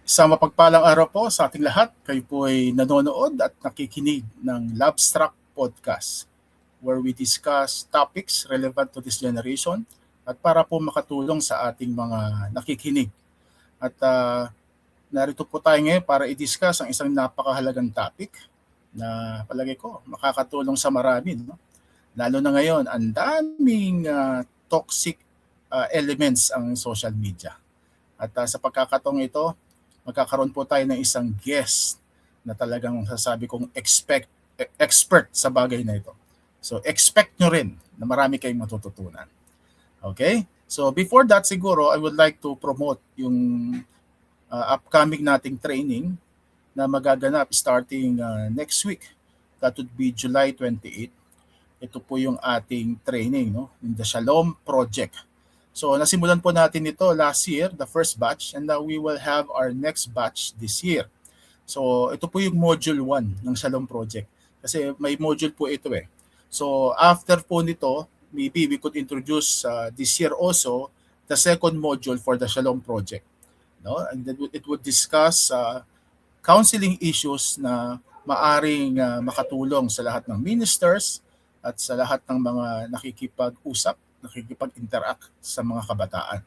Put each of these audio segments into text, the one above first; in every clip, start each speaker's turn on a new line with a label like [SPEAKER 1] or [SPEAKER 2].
[SPEAKER 1] Isang mapagpalang araw po sa ating lahat. Kayo po ay nanonood at nakikinig ng Lovestruck Podcast where we discuss topics relevant to this generation at para po makatulong sa ating mga nakikinig. At narito po tayo ngayon para i-discuss ang isang napakahalagang topic na palagay ko makakatulong sa marami. No? Lalo na ngayon, ang daming toxic elements ang social media. At sa pagkakataong ito, magkakaroon po tayo ng isang guest na talagang sasabi kong expert sa bagay na ito. So expect nyo rin na marami kayong matututunan. Okay? So before that siguro, I would like to promote yung upcoming nating training na magaganap starting next week. That would be July 28. Ito po yung ating training, no? In the Shalom Project. So nasimulan po natin ito last year, the first batch, and now we will have our next batch this year. So ito po yung module 1 ng Shalom Project. Kasi may module po ito eh. So after po nito, maybe we could introduce this year also the second module for the Shalom Project. No? And it would discuss counseling issues na maaring makatulong sa lahat ng ministers at sa lahat ng mga nakikipag-usap, nakikipag-interact sa mga kabataan.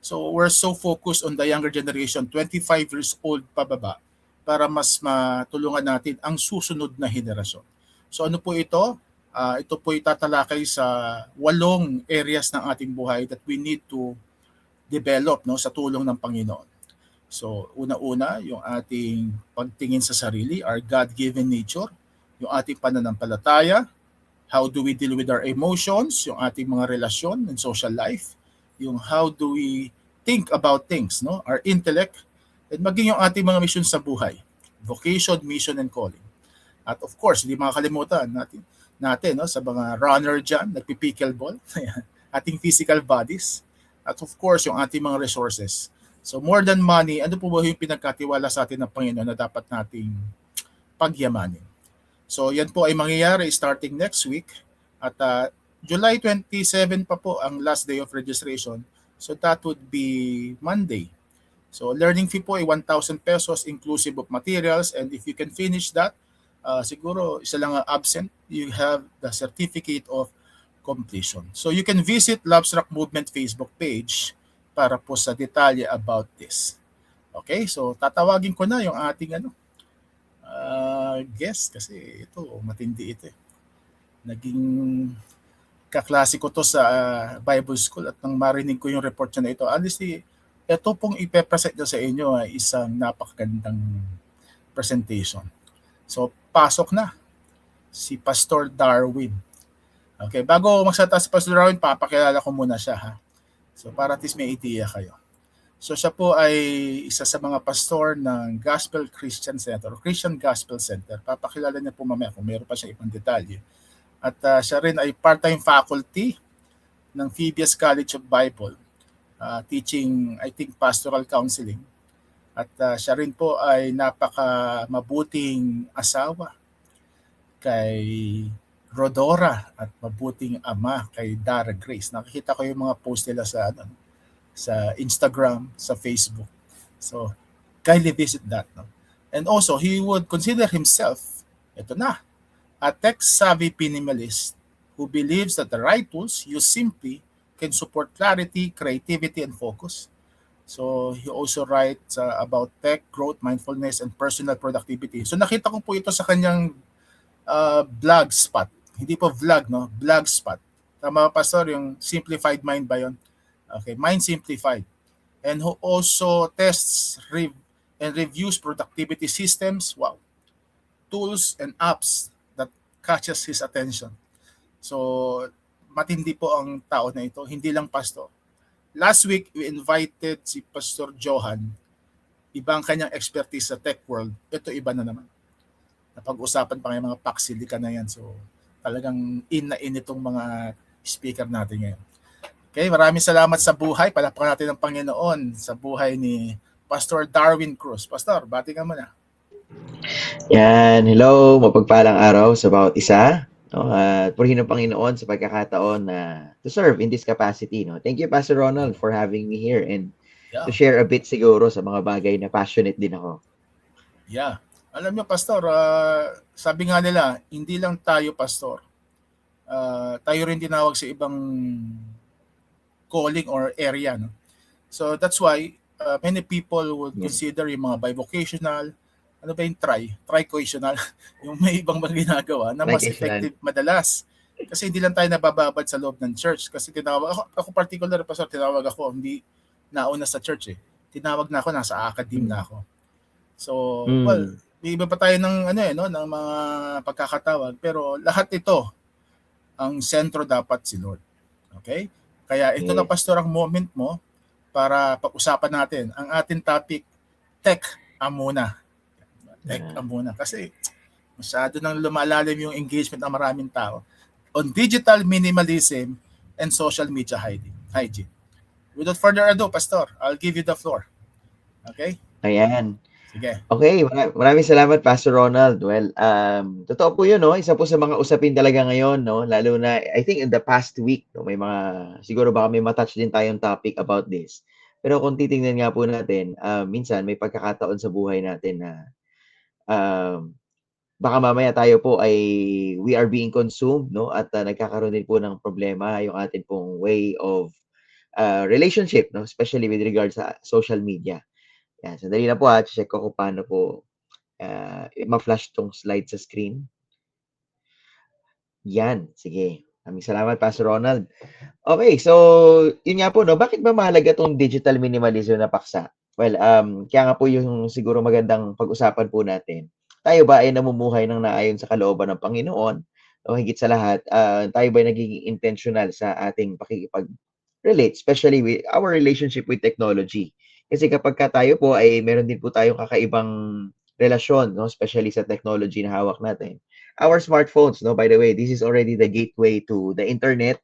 [SPEAKER 1] So we're so focused on the younger generation, 25 years old pababa, para mas matulungan natin ang susunod na henerasyon. So ano po ito? Ito po itatalakay sa 8 areas ng ating buhay that we need to develop, no, sa tulong ng Panginoon. So una-una, yung ating pagtingin sa sarili, our God-given nature, yung ating pananampalataya, how do we deal with our emotions, yung ating mga relasyon and social life, yung how do we think about things, no? Our intellect, and maging yung ating mga mission sa buhay, vocation, mission, and calling. At of course, hindi makakalimutan natin no, sa mga runner dyan, nagpipickleball, ating physical bodies, at of course, yung ating mga resources. So more than money, ano po ba yung pinagkatiwala sa atin ng Panginoon na dapat nating pagyamanin? So yan po ay mangyayari starting next week at July 27 pa po ang last day of registration. So that would be Monday. So learning fee po ay 1,000 pesos inclusive of materials, and if you can finish that, siguro isa lang ang absent, you have the certificate of completion. So you can visit Lovestruck Movement Facebook page para po sa detalye about this. Okay, so tatawagin ko na yung ating guest kasi ito matindi ito eh. Naging kaklase ko to sa Bible School at nang marinig ko yung report niya na ito, honestly, ito pong ipepresent niya sa inyo ay isang napakagandang presentation. So pasok na si Pastor Darwin. Okay, bago magsalita si Pastor Darwin, papakilala ko muna siya ha. So para at least may idea kayo. So siya po ay isa sa mga pastor ng Gospel Christian Center, o Christian Gospel Center. Papakilala niya po mamaya kung meron pa siya ibang detalye. At siya rin ay part-time faculty ng Phoebus College of Bible, teaching, I think, pastoral counseling. At siya rin po ay napaka-mabuting asawa kay Rodora at mabuting ama kay Dara Grace. Nakikita ko yung mga post nila sa Instagram, sa Facebook. So, kindly visit that. No? And also, he would consider himself, ito na, a tech-savvy minimalist who believes that the right tools used simply can support clarity, creativity, and focus. So, he also writes about tech, growth, mindfulness, and personal productivity. So, nakita ko po ito sa kanyang blog spot. Hindi po vlog, no? Blog spot. Tama, Pastor, yung Simplified Mind ba yun? Okay, Mind Simplified. And who also tests and reviews productivity systems, wow, tools and apps that catches his attention. So, matindi po ang tao na ito, hindi lang pastor. Last week, we invited si Pastor Johan. Ibang kanyang expertise sa tech world. Ito iba na naman. Napag-usapan pa ngayon mga paksilika na yan. So, talagang in itong mga speaker natin ngayon. Okay, maraming salamat sa buhay. Palakpakan natin ng Panginoon sa buhay ni Pastor Darwin Cruz. Pastor, bati ka muna.
[SPEAKER 2] Yan, hello, mapagpalang araw sa bawat isa. At purihin ng Panginoon sa pagkakataon na to serve in this capacity. No? Thank you, Pastor Ronald, for having me here. And to
[SPEAKER 1] Yeah.
[SPEAKER 2] share a bit siguro sa mga bagay na passionate din ako.
[SPEAKER 1] Yeah. Alam niyo, Pastor, sabi nga nila, hindi lang tayo, Pastor. Tayo rin tinawag sa ibang calling or area. No? So that's why many people would
[SPEAKER 2] Yan.
[SPEAKER 1] consider yung mga bivocational, ano ba yung tricoitional, yung may ibang mga ginagawa na mas
[SPEAKER 2] Like
[SPEAKER 1] effective madalas. Kasi hindi lang tayo nabababad sa loob ng church. Kasi tinawag, ako particular, Pastor, tinawag ako, hindi nauna sa church eh. Tinawag na ako, nasa academe na ako. So, well,
[SPEAKER 2] Mm.
[SPEAKER 1] may iba pa tayo ng ano no, ng mga pagkakatawag, pero lahat ito ang sentro dapat si Lord. Okay? Kaya ito na,
[SPEAKER 2] Yes.
[SPEAKER 1] Pastor, ang moment mo para pag-usapan natin ang ating topic, tech amuna. Tech amuna. Kasi masyado nang lumalalim yung engagement ng maraming tao on digital minimalism and social media hygiene. Without further ado, Pastor, I'll give you the floor. Okay?
[SPEAKER 2] Ayan.
[SPEAKER 1] Sige.
[SPEAKER 2] Okay, maraming salamat, Pastor Ronald. Well, totoo po yun, no? Isa po sa mga usapin talaga ngayon, no? Lalo na, I think in the past week, no? May mga, siguro baka may matouch din tayong topic about this. Pero kung titingnan nga po natin, minsan may pagkakataon sa buhay natin na baka mamaya tayo po ay we are being consumed, no? At nagkakaroon din po ng problema yung atin pong way of relationship, no? Especially with regards sa social media. Yan, sandali na po check ko kung paano po ma-flash tong slide sa screen. Yan, sige. Maraming salamat, Pastor Ronald. Okay, so yun nga po, no? Bakit ba mahalaga tong digital minimalism na paksa? Well, kaya nga po yung siguro magandang pag-usapan po natin. Tayo ba ay namumuhay ng naayon sa kalooban ng Panginoon? O higit sa lahat, tayo ba ay nagiging intentional sa ating pakikipag-relate, especially with our relationship with technology? Kasi kapag ka tayo po ay meron din po tayong kakaibang relasyon, no? Especially sa technology na hawak natin. Our smartphones, no? By the way, this is already the gateway to the internet.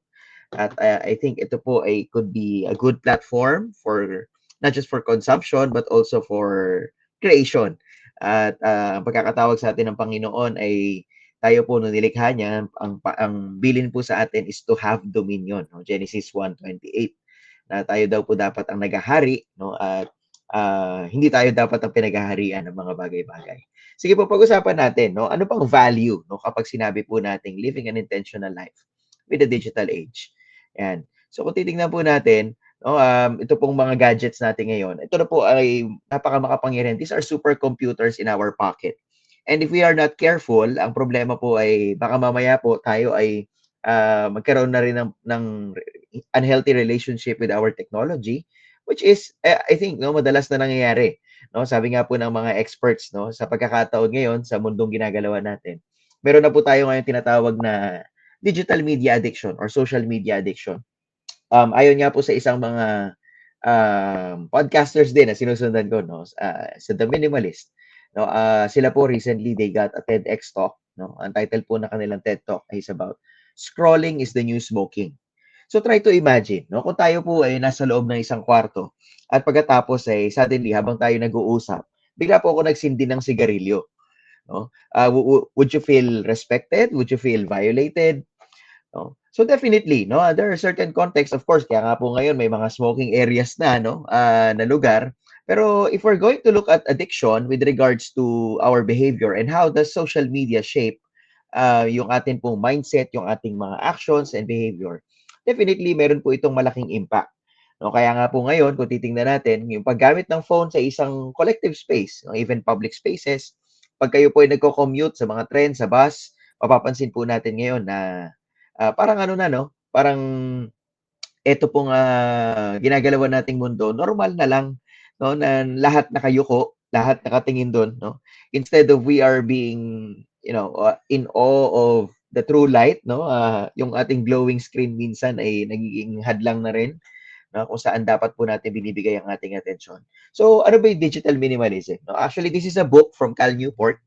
[SPEAKER 2] At I think ito po ay could be a good platform for not just for consumption but also for creation. At ang pagkakatawag sa atin ng Panginoon ay tayo po nung nilikha niya, ang bilin po sa atin is to have dominion. No? Genesis 1:28 na tayo daw po dapat ang naghahari, no? At hindi tayo dapat ang pinaghaharian ng mga bagay-bagay. Sige po, pag-usapan natin, no? Ano pang value, no, kapag sinabi po nating living an intentional life with the digital age? Yan. So kung titingnan po natin, no, ito pong mga gadgets natin ngayon, ito na po ay napakamakapangyarihan. These are supercomputers in our pocket. And if we are not careful, ang problema po ay baka mamaya po tayo ay magkaroon na rin ng unhealthy relationship with our technology, which is, I think, no, madalas na nangyayari. No? Sabi nga po ng mga experts, no, sa pagkakataon ngayon, sa mundong ginagalawan natin, meron na po tayo ngayon tinatawag na digital media addiction or social media addiction. Ayon nga po sa isang mga podcasters din na sinusundan ko, no, sa The Minimalist, no, sila po recently they got a TEDx talk, no. Ang title po na kanilang TED talk is about scrolling is the new smoking. So try to imagine, no, kung tayo po ay nasa loob ng isang kwarto at pagkatapos ay suddenly habang tayo nag-uusap, bigla po ako nagsindi ng sigarilyo, no. Would you feel respected? Would you feel violated? No? So definitely, no, there are certain contexts, of course, kaya nga po ngayon may mga smoking areas na, no, na lugar. Pero if we're going to look at addiction with regards to our behavior and how does social media shape yung ating pong mindset, yung ating mga actions and behavior, definitely meron po itong malaking impact. No, kaya nga po ngayon, kung titingnan natin, yung paggamit ng phone sa isang collective space, no, even public spaces, pag kayo po ay nagko-commute sa mga tren, sa bus, mapapansin po natin ngayon na parang ano na, no? Parang eto pong ginagalawan nating mundo, normal na lang, no? Na lahat nakayuko, lahat nakatingin doon, no? Instead of we are being, in awe of the true light, no? Yung ating glowing screen minsan ay nagiging hadlang na rin, no? Kung saan dapat po natin binibigay ang ating atensyon. So, ano ba yung digital minimalism? No? Actually, this is a book from Cal Newport.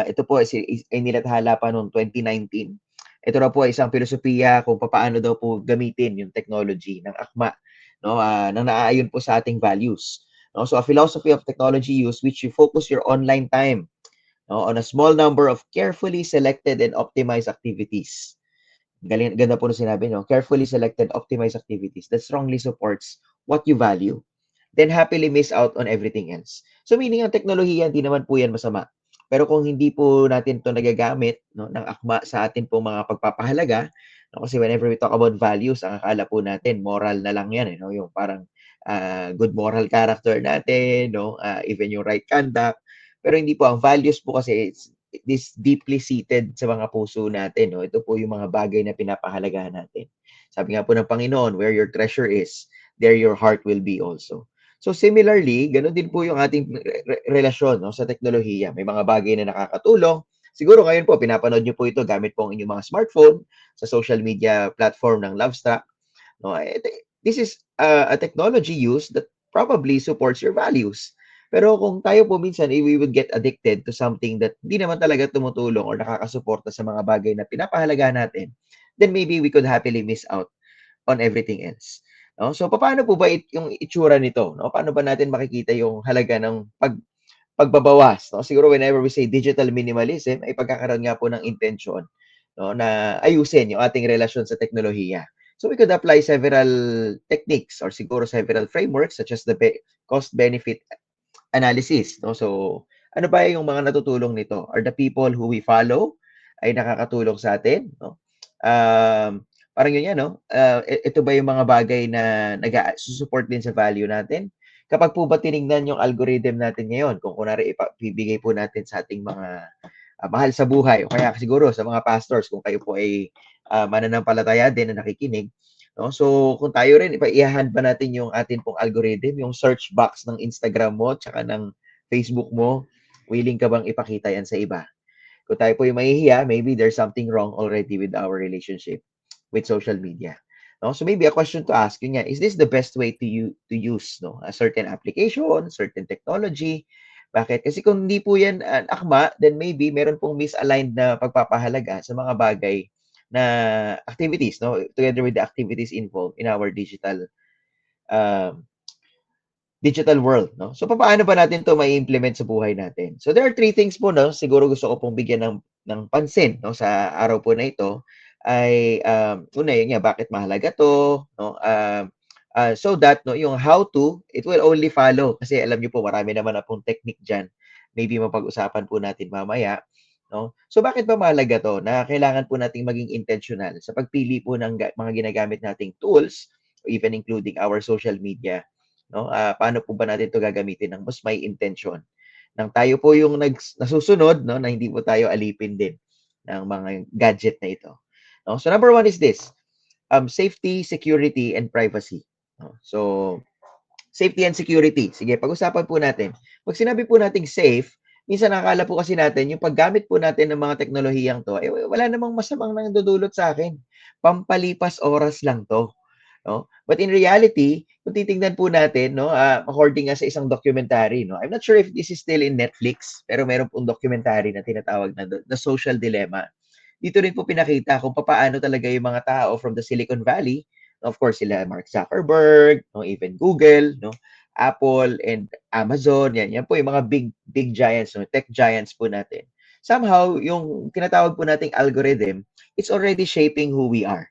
[SPEAKER 2] Ito po ay nilathala pa noong 2019. Ito na po ay isang filosofiya kung paano daw po gamitin yung technology ng akma, no, nang naaayon po sa ating values. No? So a philosophy of technology use which you focus your online time, no, on a small number of carefully selected and optimized activities. Ganda po na sinabi, no? Carefully selected, optimized activities that strongly supports what you value. then happily miss out on everything else. So meaning ang teknolohiya, hindi naman po yan masama. Pero kung hindi po natin 'to nagagamit, no, ng akma sa atin pong mga pagpapahalaga, no, kasi whenever we talk about values, ang akala po natin moral na lang yan, no, yung parang good moral character natin, no, even yung right conduct. Pero hindi po, ang values po kasi this deeply seated sa mga puso natin, no. Ito po yung mga bagay na pinapahalagahan natin. Sabi nga po ng Panginoon, where your treasure is, there your heart will be also. So similarly, gano'n din po yung ating relasyon, no, sa teknolohiya. May mga bagay na nakakatulong. Siguro ngayon po, pinapanood niyo po ito gamit po ang inyong mga smartphone sa social media platform ng Lovestruck. No? This is a technology use that probably supports your values. Pero kung tayo po minsan, we would get addicted to something that hindi naman talaga tumutulong or nakakasuporta sa mga bagay na pinapahalagahan natin, then maybe we could happily miss out on everything else. No? So paano po ba yung itsura nito? No? Paano ba natin makikita yung halaga ng pagbabawas? No? Siguro whenever we say digital minimalism, ay pagkakaroon nga po ng intention, no, na ayusin yung ating relasyon sa teknolohiya. So we could apply several techniques or siguro several frameworks such as the cost-benefit analysis. No? So ano ba yung mga natutulong nito? Are the people who we follow ay nakakatulong sa atin? No? Parang yun yan, no? Ito ba yung mga bagay na nag-support din sa value natin? Kapag po ba tinignan yung algorithm natin ngayon, kung kunwari ipibigay po natin sa ating mga mahal sa buhay, o kaya siguro sa mga pastors, kung kayo po ay mananampalataya din na nakikinig, no? So kung tayo rin, ipaihahan ba natin yung atin pong algorithm, yung search box ng Instagram mo, tsaka ng Facebook mo, willing ka bang ipakita yan sa iba? Kung tayo po yung mahihiya, maybe there's something wrong already with our relationship with social media. No? So maybe a question to ask yun nga, is this the best way to use, no, a certain application, certain technology? Bakit? Kasi kung hindi po yan akma, then maybe meron pong misaligned na pagpapahalaga sa mga bagay na activities, no, together with the activities involved in our um, digital world, no? So paano ba natin 'to mai-implement sa buhay natin? So there are three things po, no, siguro gusto ko pong bigyan ng pansin, no, sa araw po na ito ay una yun nga, bakit mahalaga 'to, no? So that, no, yung how to, it will only follow kasi alam niyo po marami naman na pong technique diyan. Maybe mapag-usapan po natin mamaya, no? So bakit ba mahalaga 'to na kailangan po nating maging intentional sa pagpili po ng mga ginagamit nating tools, even including our social media, no? Paano po ba natin 'to gagamitin ng mas may intention? Nang tayo po yung nasusunod, no, na hindi po tayo alipin din ng mga gadget na ito. No? So number one is this, safety, security, and privacy. No? So safety and security. Sige, pag-usapan po natin. Pag sinabi po nating safe, minsan nakakala po kasi natin, yung paggamit po natin ng mga teknolohiyang to, eh, wala namang masamang nangdudulot sa akin. Pampalipas oras lang to. No? But in reality, kung titingnan po natin, no, according nga sa isang documentary, no, I'm not sure if this is still in Netflix, pero meron pong documentary na tinatawag na The Social Dilemma. Dito rin po pinakita kung paano talaga yung mga tao from the Silicon Valley, of course sila Mark Zuckerberg, no, even Google, no, Apple and Amazon, yan po yung mga big giants, no, tech giants po natin. Somehow, yung tinatawag po nating algorithm, it's already shaping who we are.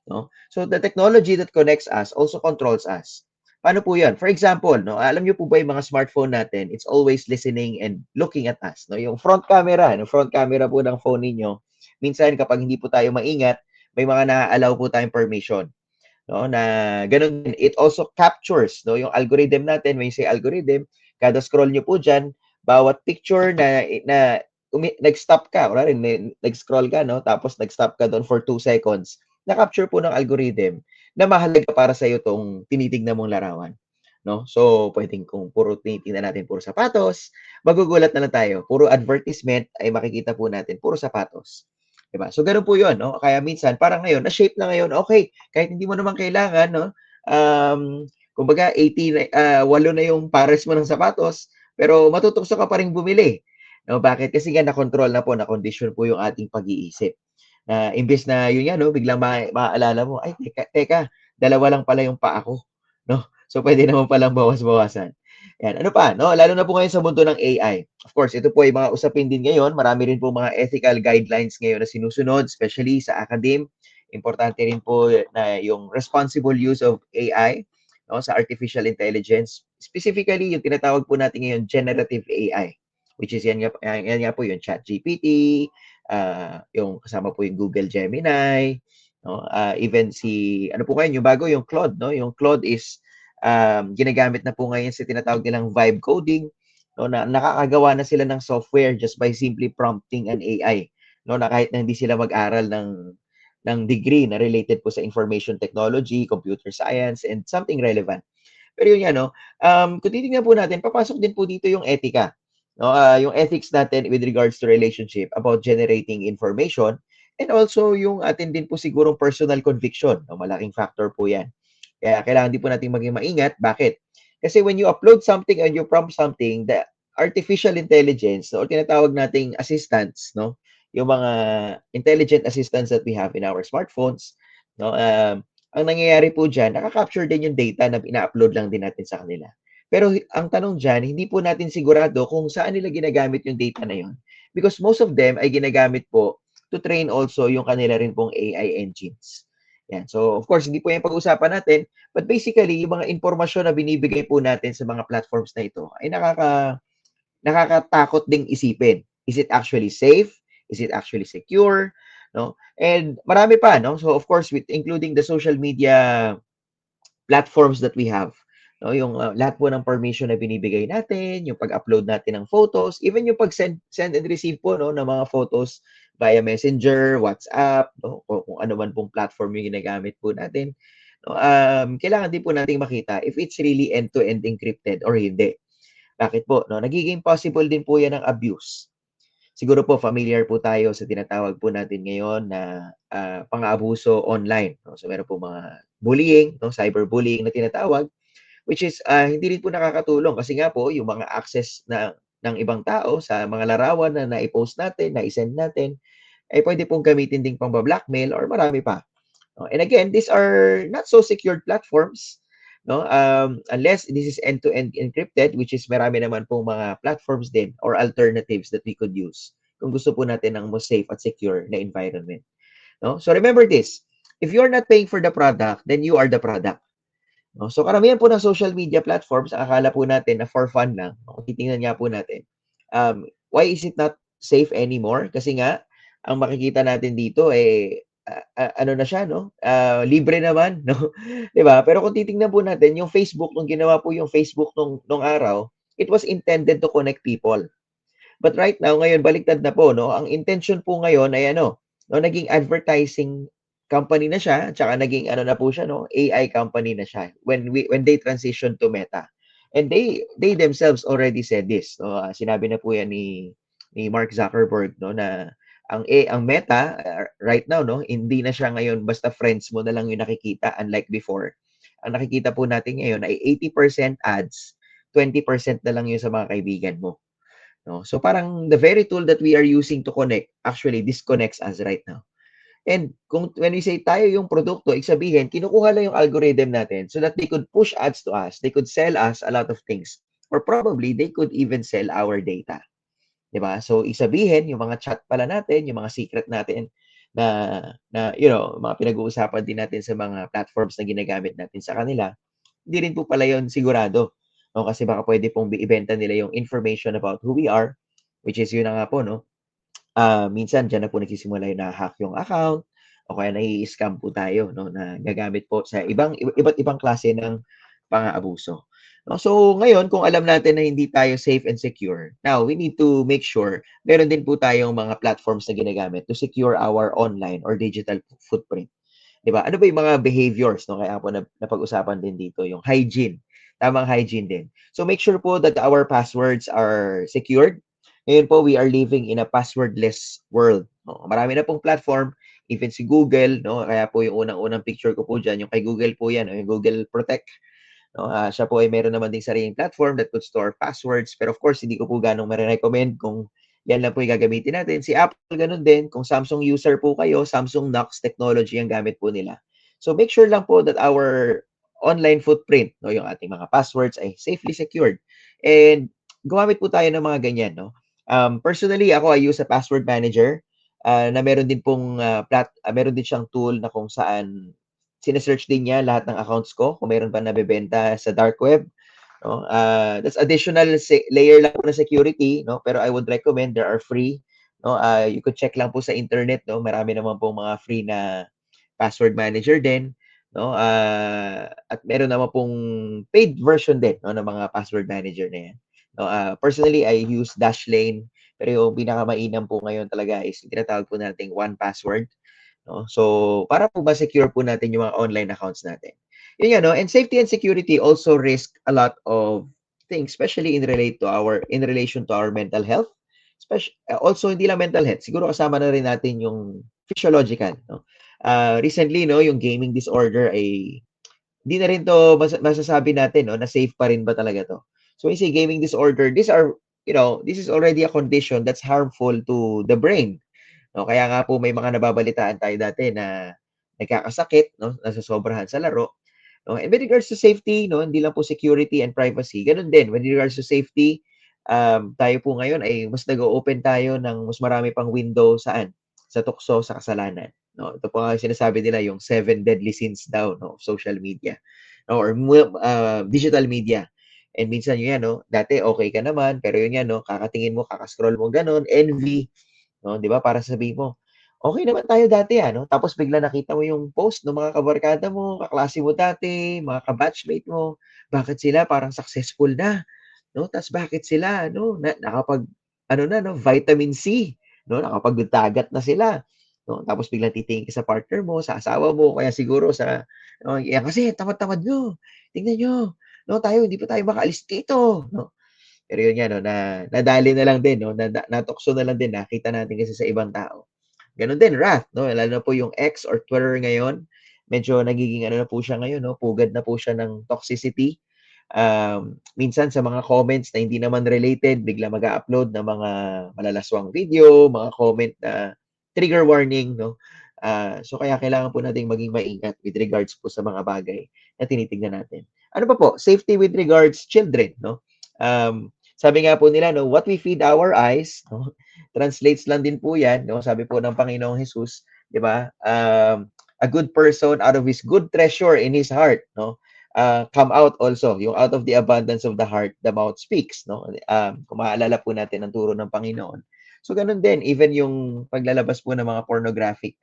[SPEAKER 2] No? So the technology that connects us also controls us. Paano po 'yan? For example, no, alam niyo po ba yung mga smartphone natin, it's always listening and looking at us, no? Yung front camera, no, front camera po ng phone ninyo, minsan kapag hindi po tayo maingat, may mga na-allow po tayong permission, no, na ganun din. It also captures, no, yung algorithm natin. When you say algorithm, kada scroll niyo po diyan, bawat picture na nag-stop ka, or nag-scroll ka, no, tapos nag-stop ka doon for 2 seconds, na-capture po ng algorithm na mahalaga para sa iyo tong tinitignan mong larawan, no? So, pwedeng kung puro tinitingnan natin puro sapatos, magugulat na lang tayo. Puro advertisement ay makikita po natin puro sapatos. 'Di ba? So gano'n po 'yun, no? Kaya minsan parang ngayon na-shape na ngayon, okay, kahit hindi mo naman kailangan, no, kumbaga 8 na yung pares mo ng sapatos, pero matutukso ka pa ring bumili. No, bakit? Kasi nga na-control na po, na-condition po yung ating pag-iisip. Na imbes na yun nga, no, biglang maaalala mo, ay teka, dalawa lang pala yung paa ko, no? So pwede naman palang bawas-bawasan. Yan, ano pa, no? Lalo na po ngayon sa mundo ng AI. Of course, ito po ay mga usapin din ngayon. Marami rin po mga ethical guidelines ngayon na sinusunod, especially sa academe. Importante rin po na yung responsible use of AI, no, sa artificial intelligence. specifically yung tinatawag po natin ngayon generative AI, which is yan nga po yung ChatGPT, yung kasama po yung Google Gemini, no? Even ano po ngayon, yung bago, yung Claude, no? Yung Claude is ginagamit na po ngayon sa tinatawag nilang vibe coding, no? Na nakakagawa na sila ng software just by simply prompting an AI, no? Na kahit na hindi sila mag-aral ng degree na related po sa information technology, computer science, and something relevant. Pero yun nga, no, kung titingnan po natin, papasok din po dito yung etika. No? Yung ethics natin with regards to relationship about generating information, and also yung atin din po sigurong personal conviction. No? Malaking factor po yan. Kaya kailangan din po natin maging maingat. Bakit? Kasi when you upload something and you prompt something, the artificial intelligence, no, or tinatawag nating assistants, no, yung mga intelligent assistants that we have in our smartphones, no, ang nangyayari po dyan, nakaka-capture din yung data na ina-upload lang din natin sa kanila. Pero ang tanong dyan, hindi po natin sigurado kung saan nila ginagamit yung data na yun. Because most of them ay ginagamit po to train also yung kanila rin pong AI engines. Yan. So, of course, hindi po yung pag-usapan natin, but basically, yung mga impormasyon na binibigay po natin sa mga platforms na ito ay nakakatakot ding isipin. Is it actually safe? Is it actually secure? No? And marami pa, no? So, of course, with including the social media platforms that we have. No, yung lahat po ng permission na binibigay natin, yung pag-upload natin ng photos, even yung pag-send and receive po no ng mga photos via Messenger, WhatsApp, no, o kung ano man pong platform yung ginagamit po natin. No, kailangan din po nating makita if it's really end-to-end encrypted or hindi. Bakit po? No, nagiging possible din po yan ng abuse. Siguro po familiar po tayo sa tinatawag po natin ngayon na pang-aabuso online. No? So meron po mga bullying, no? Cyberbullying na tinatawag, which is hindi rin po nakakatulong kasi nga po yung mga access ng ibang tao sa mga larawan na na-post natin, na-send natin, ay pwede pong gamitin ding pang-blackmail or marami pa. No? And again, these are not so secured platforms, no? Unless this is end-to-end encrypted, which is marami naman pong mga platforms din or alternatives that we could use kung gusto po natin ng most safe at secure na environment. No? So remember this, if you're not paying for the product, then you are the product. No? So karamihan po ng social media platforms, akala po natin na for fun lang. Kung titingnan nga po natin, why is it not safe anymore? Kasi nga, ang makikita natin dito ano na siya, no? Libre naman, no? 'Di ba? Pero kung titingnan po natin, yung Facebook, nung ginawa po yung Facebook nung araw, it was intended to connect people. But right now, ngayon, baliktad na po, no? Ang intention po ngayon ay ano, no? Naging advertising company na siya, tsaka naging ano na po siya, no? AI company na siya when they transition to Meta. And they themselves already said this, no? Sinabi na po yan ni Mark Zuckerberg, no, na ang Meta right now, no, hindi na siya ngayon basta friends mo na lang yung nakikita unlike before. Ang nakikita po natin ngayon ay 80% ads, 20% na lang yun sa mga kaibigan mo. No? So parang the very tool that we are using to connect actually disconnects us right now. And when we say tayo yung produkto, ibig sabihin, kinukuha lang yung algorithm natin so that they could push ads to us. They could sell us a lot of things. Or probably, they could even sell our data. Diba? So, ibig sabihin, yung mga chat pala natin, yung mga secret natin na mga pinag-uusapan din natin sa mga platforms na ginagamit natin sa kanila, hindi rin po pala yun sigurado. No? Kasi baka pwede pong ibenta nila yung information about who we are, which is yun na nga po, no? Minsan diyan na po nagsisimula yung na-hack yung account o kaya nai-scam po tayo, no, na gagamit po sa iba't ibang klase ng pang-aabuso. No? So ngayon, kung alam natin na hindi tayo safe and secure, now we need to make sure meron din po tayong mga platforms na ginagamit to secure our online or digital footprint. 'Di ba? Ano ba yung mga behaviors, no? Kaya po napag-usapan din dito yung hygiene. Tamang hygiene din. So make sure po that our passwords are secured. Ngayon po, we are living in a passwordless world. No? Marami na pong platform, even si Google, no? Kaya po yung unang-unang picture ko po dyan, yung kay Google po yan, no? Yung Google Protect. No? Siya po ay meron naman ding sariling platform that could store passwords. Pero of course, hindi ko po ganong marirecommend kung yan lang po yung gagamitin natin. Si Apple, ganun din. Kung Samsung user po kayo, Samsung Knox technology ang gamit po nila. So make sure lang po that our online footprint, no, yung ating mga passwords ay safely secured. And gumamit po tayo ng mga ganyan, no? Personally, ako, I use a password manager na meron din pong meron din siyang tool na kung saan sinesearch din niya lahat ng accounts ko kung meron pa nabebenta sa dark web. no? That's additional layer lang po na security, no? Pero I would recommend there are free, no? You could check lang po sa internet, no? Marami naman po mga free na password manager din, no? At meron naman pong paid version din, no, ng mga password manager na yan. No, personally, I use Dashlane, pero yung pinakamainam po ngayon talaga is yung tinatawag po nating one password, no? So, para po ma-secure po natin yung mga online accounts natin. Yun yan, no? And safety and security also risk a lot of things, especially in relation to our mental health. Also, hindi lang mental health, siguro kasama na rin natin yung physiological, no? Recently, no, yung gaming disorder ay hindi na rin 'to masasabi natin, no, na safe pa rin ba talaga 'to. So, when you say gaming disorder, this is already a condition that's harmful to the brain, no? Kaya nga po may mga nababalitaan tayo dati na nagkakasakit, no, nasosobrahan sa laro, no? And with regards to safety, no, hindi lang po security and privacy, gano'n din with regards to safety, tayo po ngayon ay mas nag-o-open tayo ng mas marami pang window saan, sa tukso sa kasalanan, no? Ito po nga yung sinasabi nila yung 7 deadly sins daw, no, of social media, no, or digital media. And minsan yun yan, no, dati okay ka naman, pero yun yan, no, kakatingin mo, kaka-scroll mo gano'n, envy, no, 'di ba, para sabihin mo, okay naman tayo dati, no? Tapos bigla nakita mo yung post ng mga kabarkada mo, kaklase mo dati, mga ka-batchmate mo, bakit sila parang successful na, no? Ta's bakit sila ano, nakapag-ano na 'no, vitamin C, 'no, nakapagdagat na sila, 'no? Tapos biglang titingin ka sa partner mo, sa asawa mo, kaya siguro sa "Yan kasi tamad-tamad niyo, tingnan niyo, 'no, hindi pa tayo makaalis dito," 'no? Pero yun nga 'no, nadali na lang din 'no, natukso na lang din, nakita natin kasi sa ibang tao. Gano'n din wrath 'no, lalo na po yung X or Twitter ngayon, medyo nagiging ano na po siya ngayon 'no, pugad na po siya ng toxicity. Minsan sa mga comments na hindi naman related, bigla mag-a-upload ng mga malalaswang video, mga comment na trigger warning 'no. So kaya kailangan po nating maging maingat with regards po sa mga bagay na tinitignan natin. Ano pa po, safety with regards children 'no. Sabi nga po nila 'no, what we feed our eyes 'no, translates lang din po 'yan 'no, sabi po ng Panginoong Hesus, 'di ba? A good person out of his good treasure in his heart 'no, come out also, yung out of the abundance of the heart, the mouth speaks, no? Kung maaalala po natin ang turo ng Panginoon. So, ganun din, even yung paglalabas po ng mga pornographic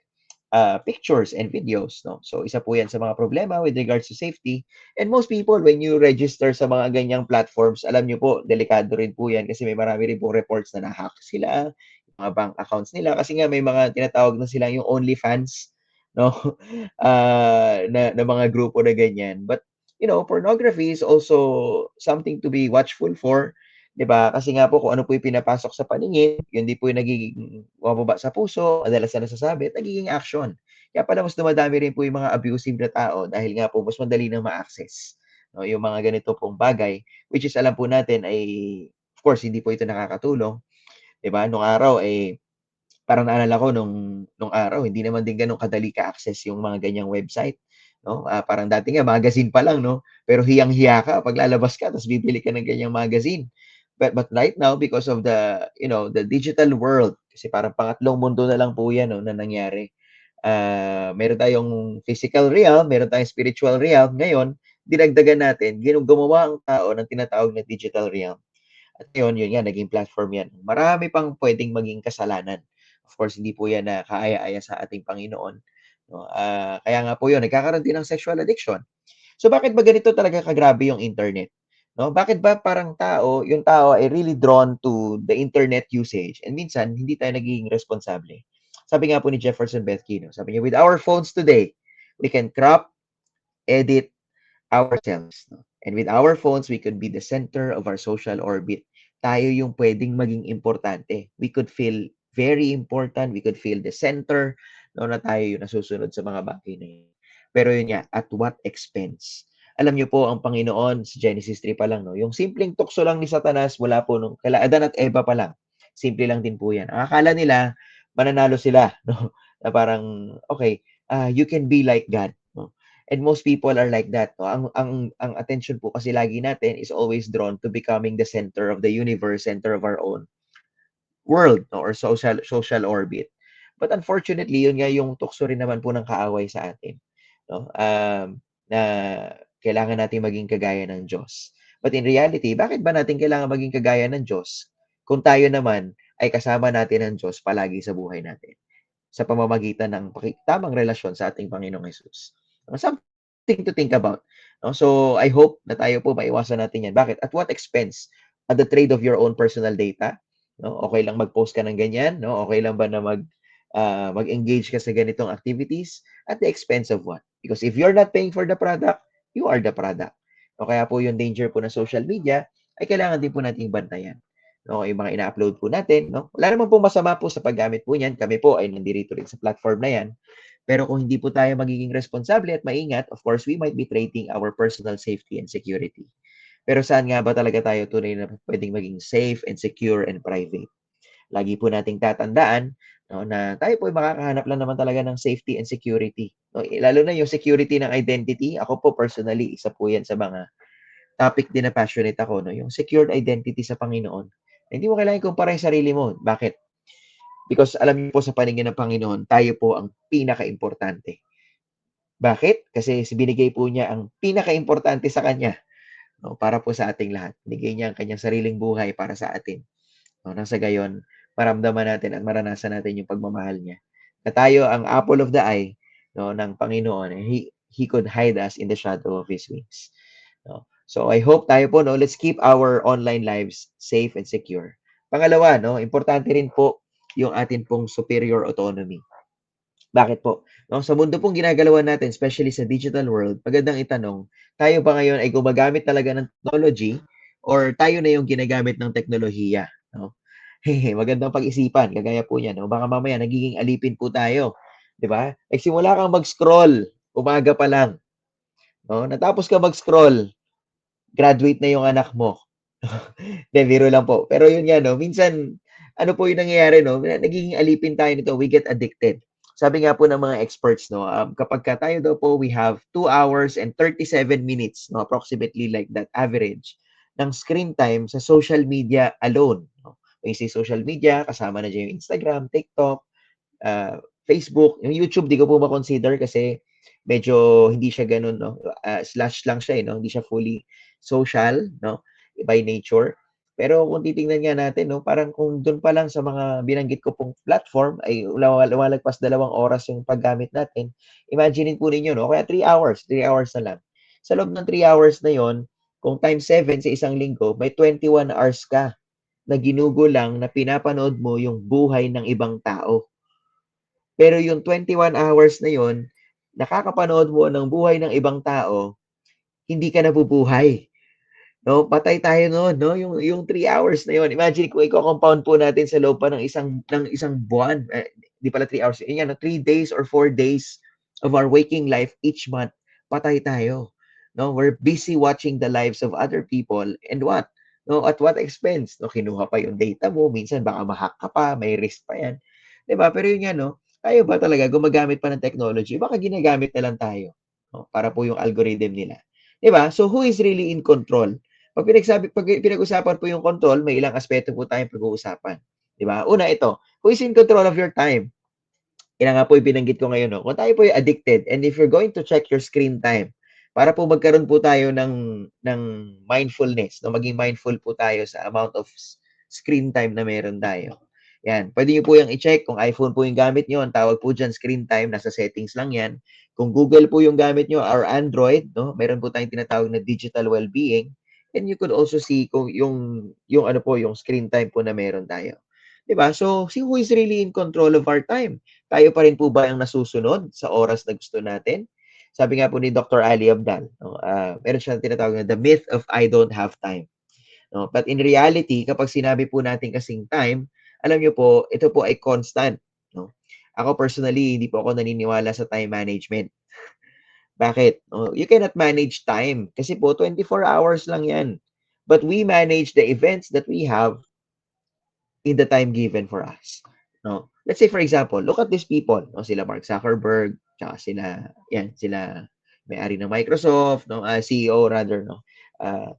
[SPEAKER 2] pictures and videos, no? So, isa po yan sa mga problema with regards to safety. And most people, when you register sa mga ganyang platforms, alam nyo po, delikado rin po yan kasi may marami rin po reports na na-hack sila, mga bank accounts nila, kasi nga may mga tinatawag na sila yung OnlyFans, no? Na mga grupo na ganyan. But pornography is also something to be watchful for, 'di ba? Kasi nga po kung ano po yung pinapasok sa paningin, yun din po yung nagiging bumababa sa puso, madalas na nasasabi, at nagiging action. Kaya pala mas dumadami rin po yung mga abusive na tao dahil nga po mas madali nang ma-access, no, yung mga ganito pong bagay, which is alam po natin ay, of course, hindi po ito nakakatulong, 'di ba? Nung araw, parang naalala ko nung araw hindi naman din gano'n kadali ka-access yung mga ganyang website, 'no? Parang dati nga magazine pa lang 'no, pero hiyang-hiya ka 'pag lalabas ka ta's bibili ka ng ganyang magazine. But right now because of the digital world, kasi parang pangatlong mundo na lang po 'yan 'no, na nangyari. Meron tayong physical realm, meron tayong spiritual realm, ngayon dinagdagan natin, gumawa ang tao ng tinatawag na digital realm. At ngayon, yun nga, naging platform yan. Marami pang pwedeng maging kasalanan. Of course, hindi po yan na kaaya-aya sa ating Panginoon. No? Kaya nga po yun, nagkakaroon din ng sexual addiction. So bakit ba ganito talaga kagrabe yung internet? No? Bakit ba parang yung tao ay really drawn to the internet usage and minsan hindi tayo nagiging responsable? Sabi nga po ni Jefferson Bethke, no? Sabi niya, with our phones today, we can crop, edit, ourselves. No? And with our phones, we could be the center of our social orbit. Tayo yung pwedeng maging importante. We could feel very important. We could feel the center, no, na tayo yung nasusunod sa mga bagay na yun. Pero yun nga, at what expense? Alam niyo po, ang Panginoon, sa Genesis 3 pa lang, no, yung simpleng tukso lang ni Satanas, mula po nung kala Adan at Eva pa lang. Simple lang din po yan. Ang akala nila, mananalo sila. No? Na parang, okay, you can be like God. No? And most people are like that. No? Ang attention po kasi lagi natin is always drawn to becoming the center of the universe, center of our own world, no? Or social orbit. But unfortunately, yun nga yung tukso rin naman po ng kaaway sa atin. No? Na kailangan natin maging kagaya ng Diyos. But in reality, bakit ba natin kailangan maging kagaya ng Diyos kung tayo naman ay kasama natin ng Diyos palagi sa buhay natin sa pamamagitan ng tamang relasyon sa ating Panginoong Jesus? Something to think about. No? So, I hope na tayo po maiwasan natin yan. Bakit? At what expense? At the trade of your own personal data? No? Okay lang mag-post ka ng ganyan? No? Okay lang ba na mag-engage ka sa ganitong activities? At the expense of what? Because if you're not paying for the product, you are the product. O kaya po yung danger po ng social media ay kailangan din po nating bantayan. No, yung mga ina-upload po natin, no? Wala naman po masama po sa paggamit po niyan. Kami po ay nandirito rin sa platform na yan. Pero kung hindi po tayo magiging responsable at maingat, of course, we might be trading our personal safety and security. Pero saan nga ba talaga tayo tunay na pwedeng maging safe and secure and private? Lagi po nating tatandaan, no, na tayo po ay makakahanap lang naman talaga ng safety and security. No, lalo na yung security ng identity. Ako po personally, isa po yan sa mga topic din na passionate ako, no? Yung secured identity sa Panginoon. Hindi mo kailangan ikumpara yung sarili mo. Bakit? Because alam niyo po sa paningin ng Panginoon, tayo po ang pinaka-importante. Bakit? Kasi binigay po niya ang pinaka-importante sa Kanya, no? Para po sa ating lahat. Binigay niya ang Kanyang sariling buhay para sa atin. No? Nang sa gayon, maramdaman natin at maranasan natin yung pagmamahal niya. Na tayo ang apple of the eye, no, ng Panginoon. He could hide us in the shadow of His wings. No? So I hope tayo po, no, let's keep our online lives safe and secure. Pangalawa, no, importante rin po yung atin pong superior autonomy. Bakit po? No, sa mundo pong ginagalawan natin, especially sa digital world, magandang itanong, tayo ba ngayon ay gumagamit talaga ng technology or tayo na yung ginagamit ng teknolohiya? No? Magandang pag-isipan, kagaya po niyan. No? Baka mamaya nagiging alipin po tayo. Di ba? Nagsimula kang mag-scroll, umaga pa lang. No? Natapos ka mag-scroll, graduate na yung anak mo. De, biro lang po. Pero yun nga, no, minsan, ano po yung nangyayari, no, nagiging alipin tayo nito, we get addicted. Sabi nga po ng mga experts, no, kapag ka tayo daw po, we have 2 hours and 37 minutes, no, approximately like that average, ng screen time sa social media alone. No? When you say social media, kasama na dyan yung Instagram, TikTok, Facebook, yung YouTube, di ko po ma-consider kasi medyo hindi siya ganun, no? Slash lang siya, no? Hindi siya fully social, no? By nature. Pero kung titingnan nga natin, no, parang kung doon pa lang sa mga binanggit ko pong platform ay lumalagpas 2 oras yung paggamit natin, imaginein po ninyo, no, kaya 3 hours na lang. Sa loob ng 3 hours na yon, kung times 7 sa isang linggo, may 21 hours ka na ginugulang na pinapanood mo yung buhay ng ibang tao. Pero yung 21 hours na yon, nakakapanood mo ng buhay ng ibang tao, hindi ka nabubuhay. No, patay tayo noon, no? Yung 3 hours na 'yon. Imagine kung i-compound po natin sa loob pa ng isang buwan. Di pala 3 hours. Yun yan, no? 3 days or 4 days of our waking life each month, patay tayo. No, we're busy watching the lives of other people and what? No, at what expense? No, kinuha pa yung data mo, minsan baka ma-hack ka pa, may risk pa 'yan. 'Di ba? Pero yun nga, no, tayo ba talaga gumagamit pa ng technology? Baka ginagamit na lang tayo, no, para po yung algorithm nila. 'Di ba? So who is really in control? Pag pinag-usapan po yung control, may ilang aspeto po tayong pag-uusapan. Di ba? Una, ito, who is in control of your time? Yan nga po yung binanggit ko ngayon. No? Kung tayo po yung addicted, and if you're going to check your screen time, para po magkaroon po tayo ng mindfulness, no? Maging mindful po tayo sa amount of screen time na meron tayo. Yan. Pwede nyo po yung i-check. Kung iPhone po yung gamit nyo, ang tawag po dyan screen time, nasa settings lang yan. Kung Google po yung gamit nyo, or Android, no? Meron po tayong tinatawag na digital well-being. And you could also see kung yung ano po, yung screen time po na meron tayo. 'Di ba? So, see who is really in control of our time. Tayo pa rin po ba ang nasusunod sa oras na gusto natin? Sabi nga po ni Dr. Ali Abdal, no, meron siyang tinatawag na the myth of I don't have time. No? But in reality, kapag sinabi po natin kasing time, alam niyo po, ito po ay constant. No? Ako personally, hindi po ako naniniwala sa time management. Bakit? You cannot manage time kasi po 24 hours lang 'yan. But we manage the events that we have in the time given for us. No? Let's say for example, look at these people, no? Sila Mark Zuckerberg, tsaka sila may-ari ng Microsoft, no? CEO rather, no?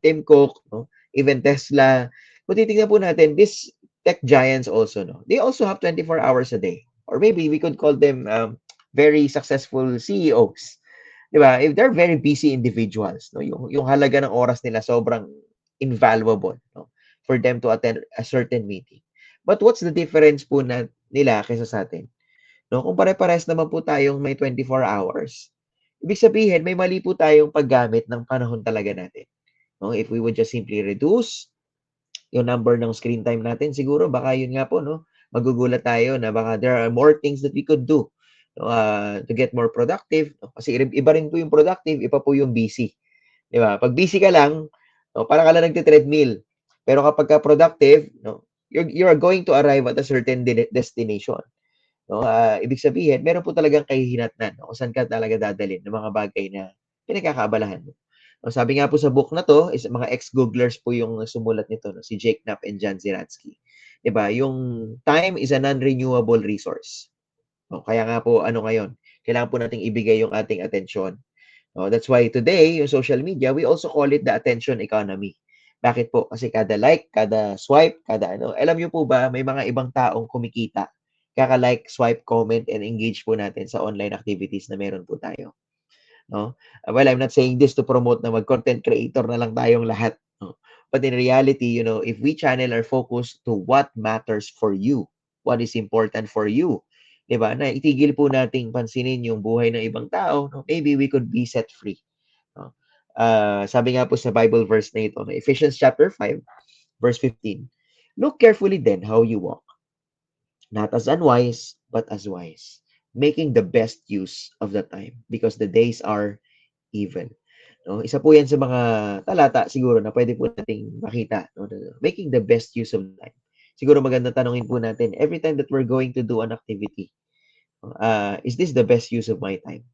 [SPEAKER 2] Tim Cook, no? Even Tesla. Kung titingnan po natin, these tech giants also, no? They also have 24 hours a day. Or maybe we could call them very successful CEOs. 'Di ba? If they're very busy individuals, no, yung halaga ng oras nila sobrang invaluable, no, for them to attend a certain meeting. But what's the difference po nila kaysa sa atin? No, kung pare-parehas naman po tayong may 24 hours, ibig sabihin may mali po tayong paggamit ng panahon talaga natin. No, if we would just simply reduce yung number ng screen time natin, siguro baka yun nga po, no, magugulat tayo na baka there are more things that we could do, no, to get more productive. No? Kasi iba rin po yung productive, iba po yung busy. Di ba? Pag busy ka lang, no, parang ka lang nagte-treadmill. Pero kapag ka productive, no, you're going to arrive at a certain destination. No? Ibig sabihin, meron po talagang kahihinatnan, no? Kung saan ka talaga dadalhin ng mga bagay na pinagkakaabalahan mo. No, sabi nga po sa book na to, is mga ex-Googlers po yung sumulat nito, no? Si Jake Knapp and John Zeratsky. Diba? Yung time is a non-renewable resource. No? Kaya nga po, ano ngayon, kailangan po nating ibigay yung ating atensyon. No? That's why today, yung social media, we also call it the attention economy. Bakit po? Kasi kada like, kada swipe, kada ano, alam niyo po ba, may mga ibang taong kumikita kaka-like, swipe, comment, and engage po natin sa online activities na meron po tayo. No? Well, I'm not saying this to promote na mag-content creator na lang tayong lahat. No? But in reality, if we channel our focus to what matters for you, what is important for you, diba? Na itigil po nating pansinin yung buhay ng ibang tao, no? Maybe we could be set free. No? Sabi nga po sa Bible verse na ito, no? Ephesians chapter 5, verse 15, look carefully then how you walk, not as unwise, but as wise, making the best use of the time because the days are evil. No? Isa po yan sa mga talata siguro na pwede po nating makita. No? Making the best use of the time. Siguro maganda tanongin po natin, every time that we're going to do an activity, is this the best use of my time?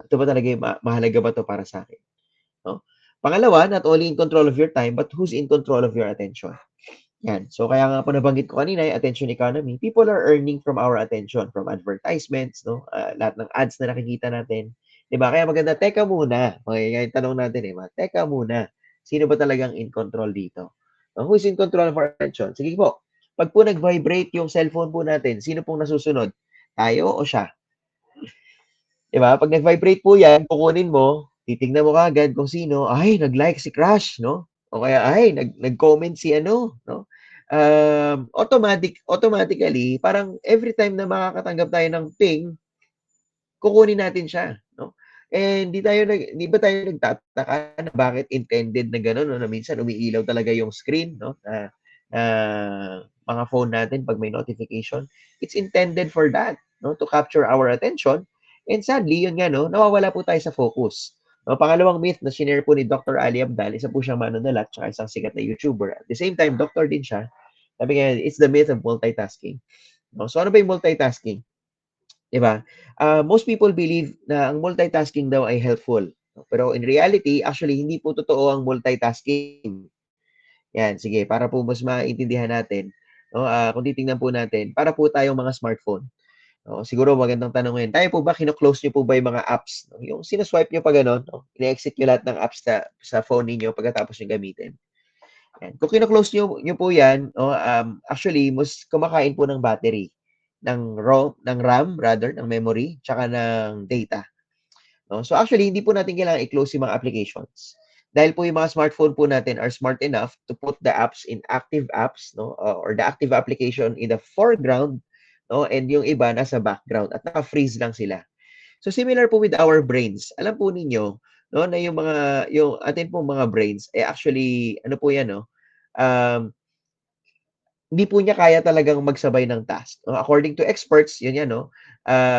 [SPEAKER 2] Ito ba talaga yung mahalaga ba to para sa akin? No? Pangalawa, not only in control of your time, but who's in control of your attention? Yan. So, kaya nga po nabanggit ko kanina, yung attention economy, people are earning from our attention, from advertisements, no? Lahat ng ads na nakikita natin. Diba? Kaya maganda, teka muna. Okay, yung tanong natin, teka muna. Sino ba talagang in control dito? Who is in control of our attention? Sige po. Pag po nag-vibrate yung cellphone po natin, sino pong nasusunod? Tayo o siya? Diba? Pag nag-vibrate po yan, kukunin mo, titignan mo kagad kung sino, ay, nag-like si Crush, no? O kaya, ay, nag-comment si ano, no? Automatically, parang every time na makakatanggap tayo ng ping, kukunin natin siya, no? And di ba tayo nagtataka na bakit intended na gano'n, no? Na minsan umiilaw talaga yung screen, no? Na mga phone natin pag may notification. It's intended for that, no? To capture our attention. And sadly, yun nga, no? Nawawala po tayo sa focus. No, pangalawang myth na shinare po ni Dr. Ali Abdal, isa po siyang manunulat, tsaka isang sikat na YouTuber. At the same time, doctor din siya. Sabi nga, it's the myth of multitasking. No? So, ano ba yung multitasking? Diba? Most people believe na ang multitasking daw ay helpful. Pero in reality, actually, hindi po totoo ang multitasking. Yan, sige, para po mas maintindihan natin, no? Kung titingnan po natin, para po tayong mga smartphone. No? Siguro magandang tanong ngayon, tayo po ba, kino-close nyo po ba yung mga apps? No? Yung sinaswipe nyo pa gano'n, no? Ine-exit nyo lahat ng apps sa phone ninyo pagkatapos nyo gamitin. Yan. Kung kino-close nyo po yan, no? Actually, mas kumakain po ng battery, ng RAM, rather, ng memory, tsaka ng data. No? So actually, hindi po natin kailangan i-close yung mga applications. Dahil po yung mga smartphone po natin are smart enough to put the apps in active apps, no? Or the active application in the foreground, no? And yung iba nasa background at naka-freeze lang sila. So similar po with our brains. Alam po ninyo, no, na yung atin pong mga brains actually ano po yan, no? Hindi po niya kaya talagang magsabay ng task. According to experts, yun yan, no?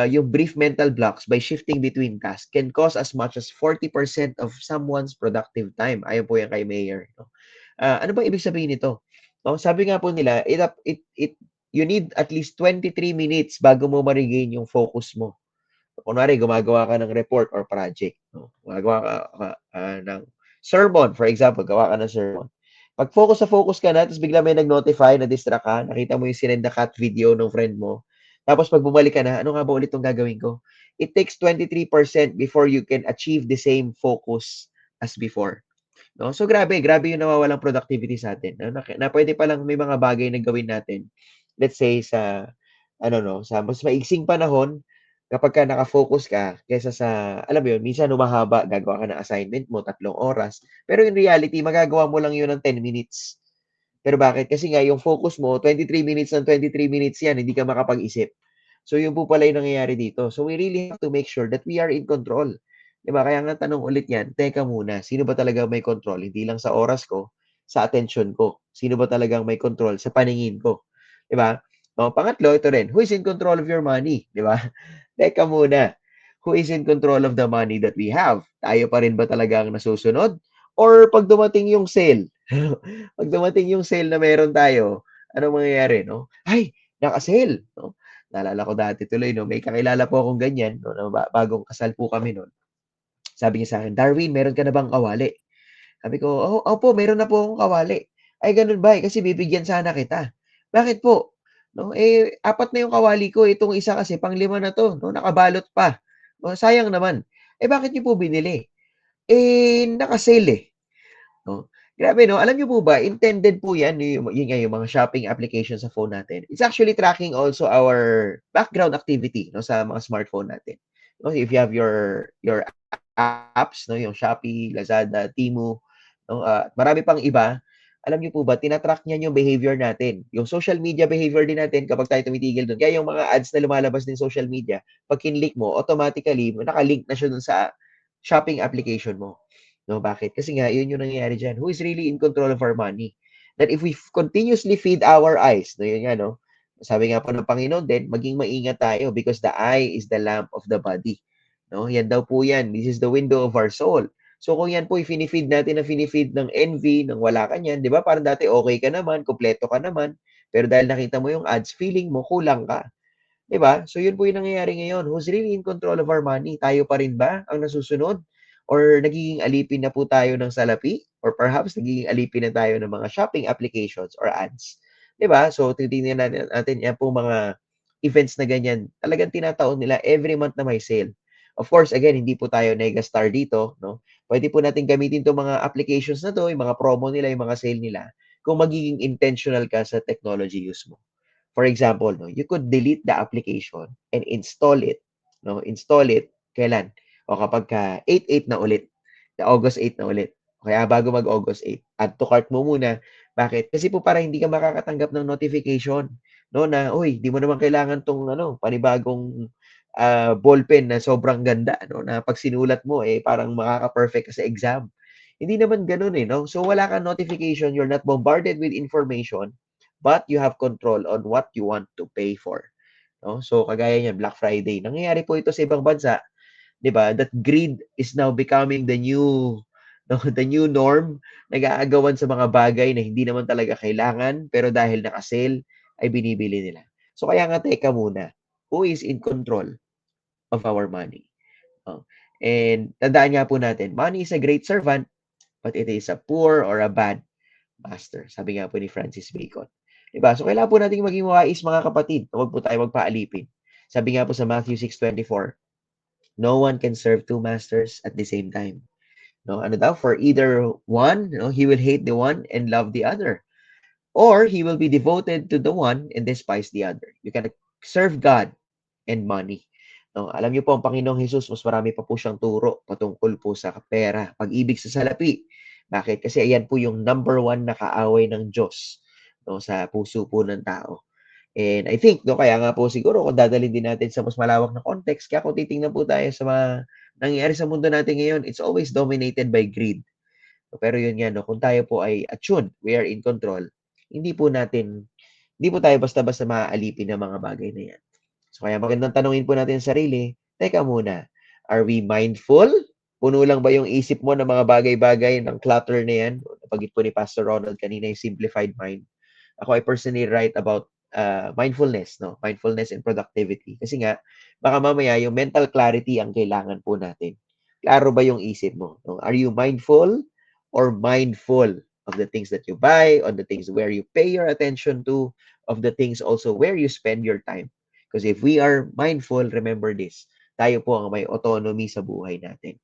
[SPEAKER 2] Yung brief mental blocks by shifting between tasks can cause as much as 40% of someone's productive time. Ayon po yan kay Mayer. No? Ano ba ibig sabihin nito? No? Sabi nga po nila, you need at least 23 minutes bago mo ma-regain yung focus mo. Kunwari, gumagawa ka ng report or project. No? Gumagawa ka ng sermon, for example, gawa ka ng sermon. Pag focus ka na, tapos bigla may nag-notify, na-distract ka, nakita mo yung sinend na cat video ng friend mo, tapos pag bumalik ka na, ano nga ba ulit itong gagawin ko? It takes 23% before you can achieve the same focus as before. No? So grabe yung nawawalang productivity sa atin. Na pwede palang may mga bagay na gawin natin. Let's say sa mas maiksing panahon, kapag ka naka-focus ka kaysa sa, alam mo yun, minsan humahaba, gagawa ka ng assignment mo, 3 oras. Pero in reality, magagawa mo lang yun ng 10 minutes. Pero bakit? Kasi nga, yung focus mo, 23 minutes ng 23 minutes yan, hindi ka makapag-isip. So, yun po pala yung nangyayari dito. So, we really have to make sure that we are in control. Diba? Kaya nga tanong ulit yan, teka muna, sino ba talaga may control? Hindi lang sa oras ko, sa attention ko. Sino ba talagang may control sa paningin ko? Diba? O, pangatlo, ito rin, who is in control of your money? Diba? Teka muna, who is in control of the money that we have? Tayo pa rin ba talaga ang nasusunod? Or pag dumating yung sale, pag dumating yung sale na meron tayo, ano mangyayari, no? Ay, naka-sale, no? Naalala ko dati tuloy, no? May kakilala po akong ganyan, no? Na bagong kasal po kami noon. Sabi niya sa akin, Darwin, meron ka na bang kawali? Sabi ko, oh, opo, meron na po akong kawali. Ay, ganun ba? Kasi bibigyan sana kita. Bakit po? No? Eh, 4 na yung kawali ko. Itong isa kasi, pang-5 na to. No? Nakabalot pa. No? Sayang naman. Eh, bakit niyo po binili? Eh, naka-sale eh. No? Grabe, no? Alam niyo po ba, intended po yan, yun nga, yung mga shopping application sa phone natin. It's actually tracking also our background activity, no, sa mga smartphone natin. No? If you have your apps, no, yung Shopee, Lazada, Temu, no, marami pang iba, alam niyo po ba, tinatrack niyan yung behavior natin. Yung social media behavior din natin kapag tayo tumitigil doon. Kaya yung mga ads na lumalabas din social media, pag kinlik mo, automatically, nakalink na siya doon sa shopping application mo. No, bakit? Kasi nga, yun yung nangyayari dyan. Who is really in control of our money? That if we continuously feed our eyes, no, yun nga, no? Sabi nga po ng Panginoon din, maging maingat tayo because the eye is the lamp of the body. No? Yan daw po yan. This is the window of our soul. So kung yan po i-feed natin na feed ng envy, ng wala ka niyan, di ba? Parang dati okay ka naman, kompleto ka naman, pero dahil nakita mo yung ads, feeling mo kulang ka. Di ba? So yun po yung nangyayari ngayon. Who's really in control of our money? Tayo pa rin ba ang nasusunod? Or nagiging alipin na po tayo ng salapi? Or perhaps nagiging alipin na tayo ng mga shopping applications or ads? Di ba? So titingnan natin yan po mga events na ganyan. Talagang tinataon nila every month na may sale. Of course, again, hindi po tayo nega-star dito, no? Pwede po natin gamitin 'tong mga applications na 'to, yung mga promo nila, yung mga sale nila, kung magiging intentional ka sa technology use mo. For example, no, you could delete the application and install it, no? Install it kailan? O kapag ka 8/8 na ulit, August 8 na ulit. Kaya bago mag-August 8, add to cart mo muna. Bakit? Kasi po para hindi ka makakatanggap ng notification, no, na, uy, di mo naman kailangan tong ano, panibagong ballpen na sobrang ganda, no, na pag sinulat mo, eh, parang makaka-perfect ka sa exam. Hindi naman ganun eh, no? So wala kang notification, you're not bombarded with information, but you have control on what you want to pay for. No? So kagaya niyan, Black Friday. Nangyayari po ito sa ibang bansa, 'di ba? That greed is now becoming the new no, the new norm. Nag-aagawan sa mga bagay na hindi naman talaga kailangan, pero dahil naka-sale ay binibili nila. So kaya nga teka muna, who is in control of our money? Oh. And tandaan nga po natin, money is a great servant, but it is a poor or a bad master. Sabi nga po ni Francis Bacon. Diba? So, kailangan po natin maging wais, mga kapatid. Huwag po tayo magpaalipin. Sabi nga po sa Matthew 6:24, no one can serve two masters at the same time. No, ano daw? For either one, no, he will hate the one and love the other. Or he will be devoted to the one and despise the other. You can serve God and money. No, alam niyo po ang Panginoong Hesus, mas marami pa po siyang turo patungkol po sa pera, pag-ibig sa salapi. Bakit? Kasi ayan po yung number one na kaaway ng Diyos, no, sa puso po ng tao. And I think, no, kaya nga po siguro kung dadalhin din natin sa mas malawak na context, kaya kung titingnan po tayo sa mga nangyayari sa mundo natin ngayon, it's always dominated by greed. Pero yun nga, no, kung tayo po ay attuned, we are in control, hindi po natin, hindi po tayo basta-basta maaalipin ng mga bagay na yan. So kaya magandang tanungin po natin sa sarili, teka muna, are we mindful? Puno lang ba yung isip mo ng mga bagay-bagay ng clutter na yan? Napagit po ni Pastor Ronald kanina yung simplified mind. Ako I personally write about mindfulness, no? Mindfulness and productivity. Kasi nga, baka mamaya yung mental clarity ang kailangan po natin. Klaro ba yung isip mo? No? Are you mindful or mindful of the things that you buy, on the things where you pay your attention to, of the things also where you spend your time? Because if we are mindful, remember this, tayo po ang may autonomy sa buhay natin.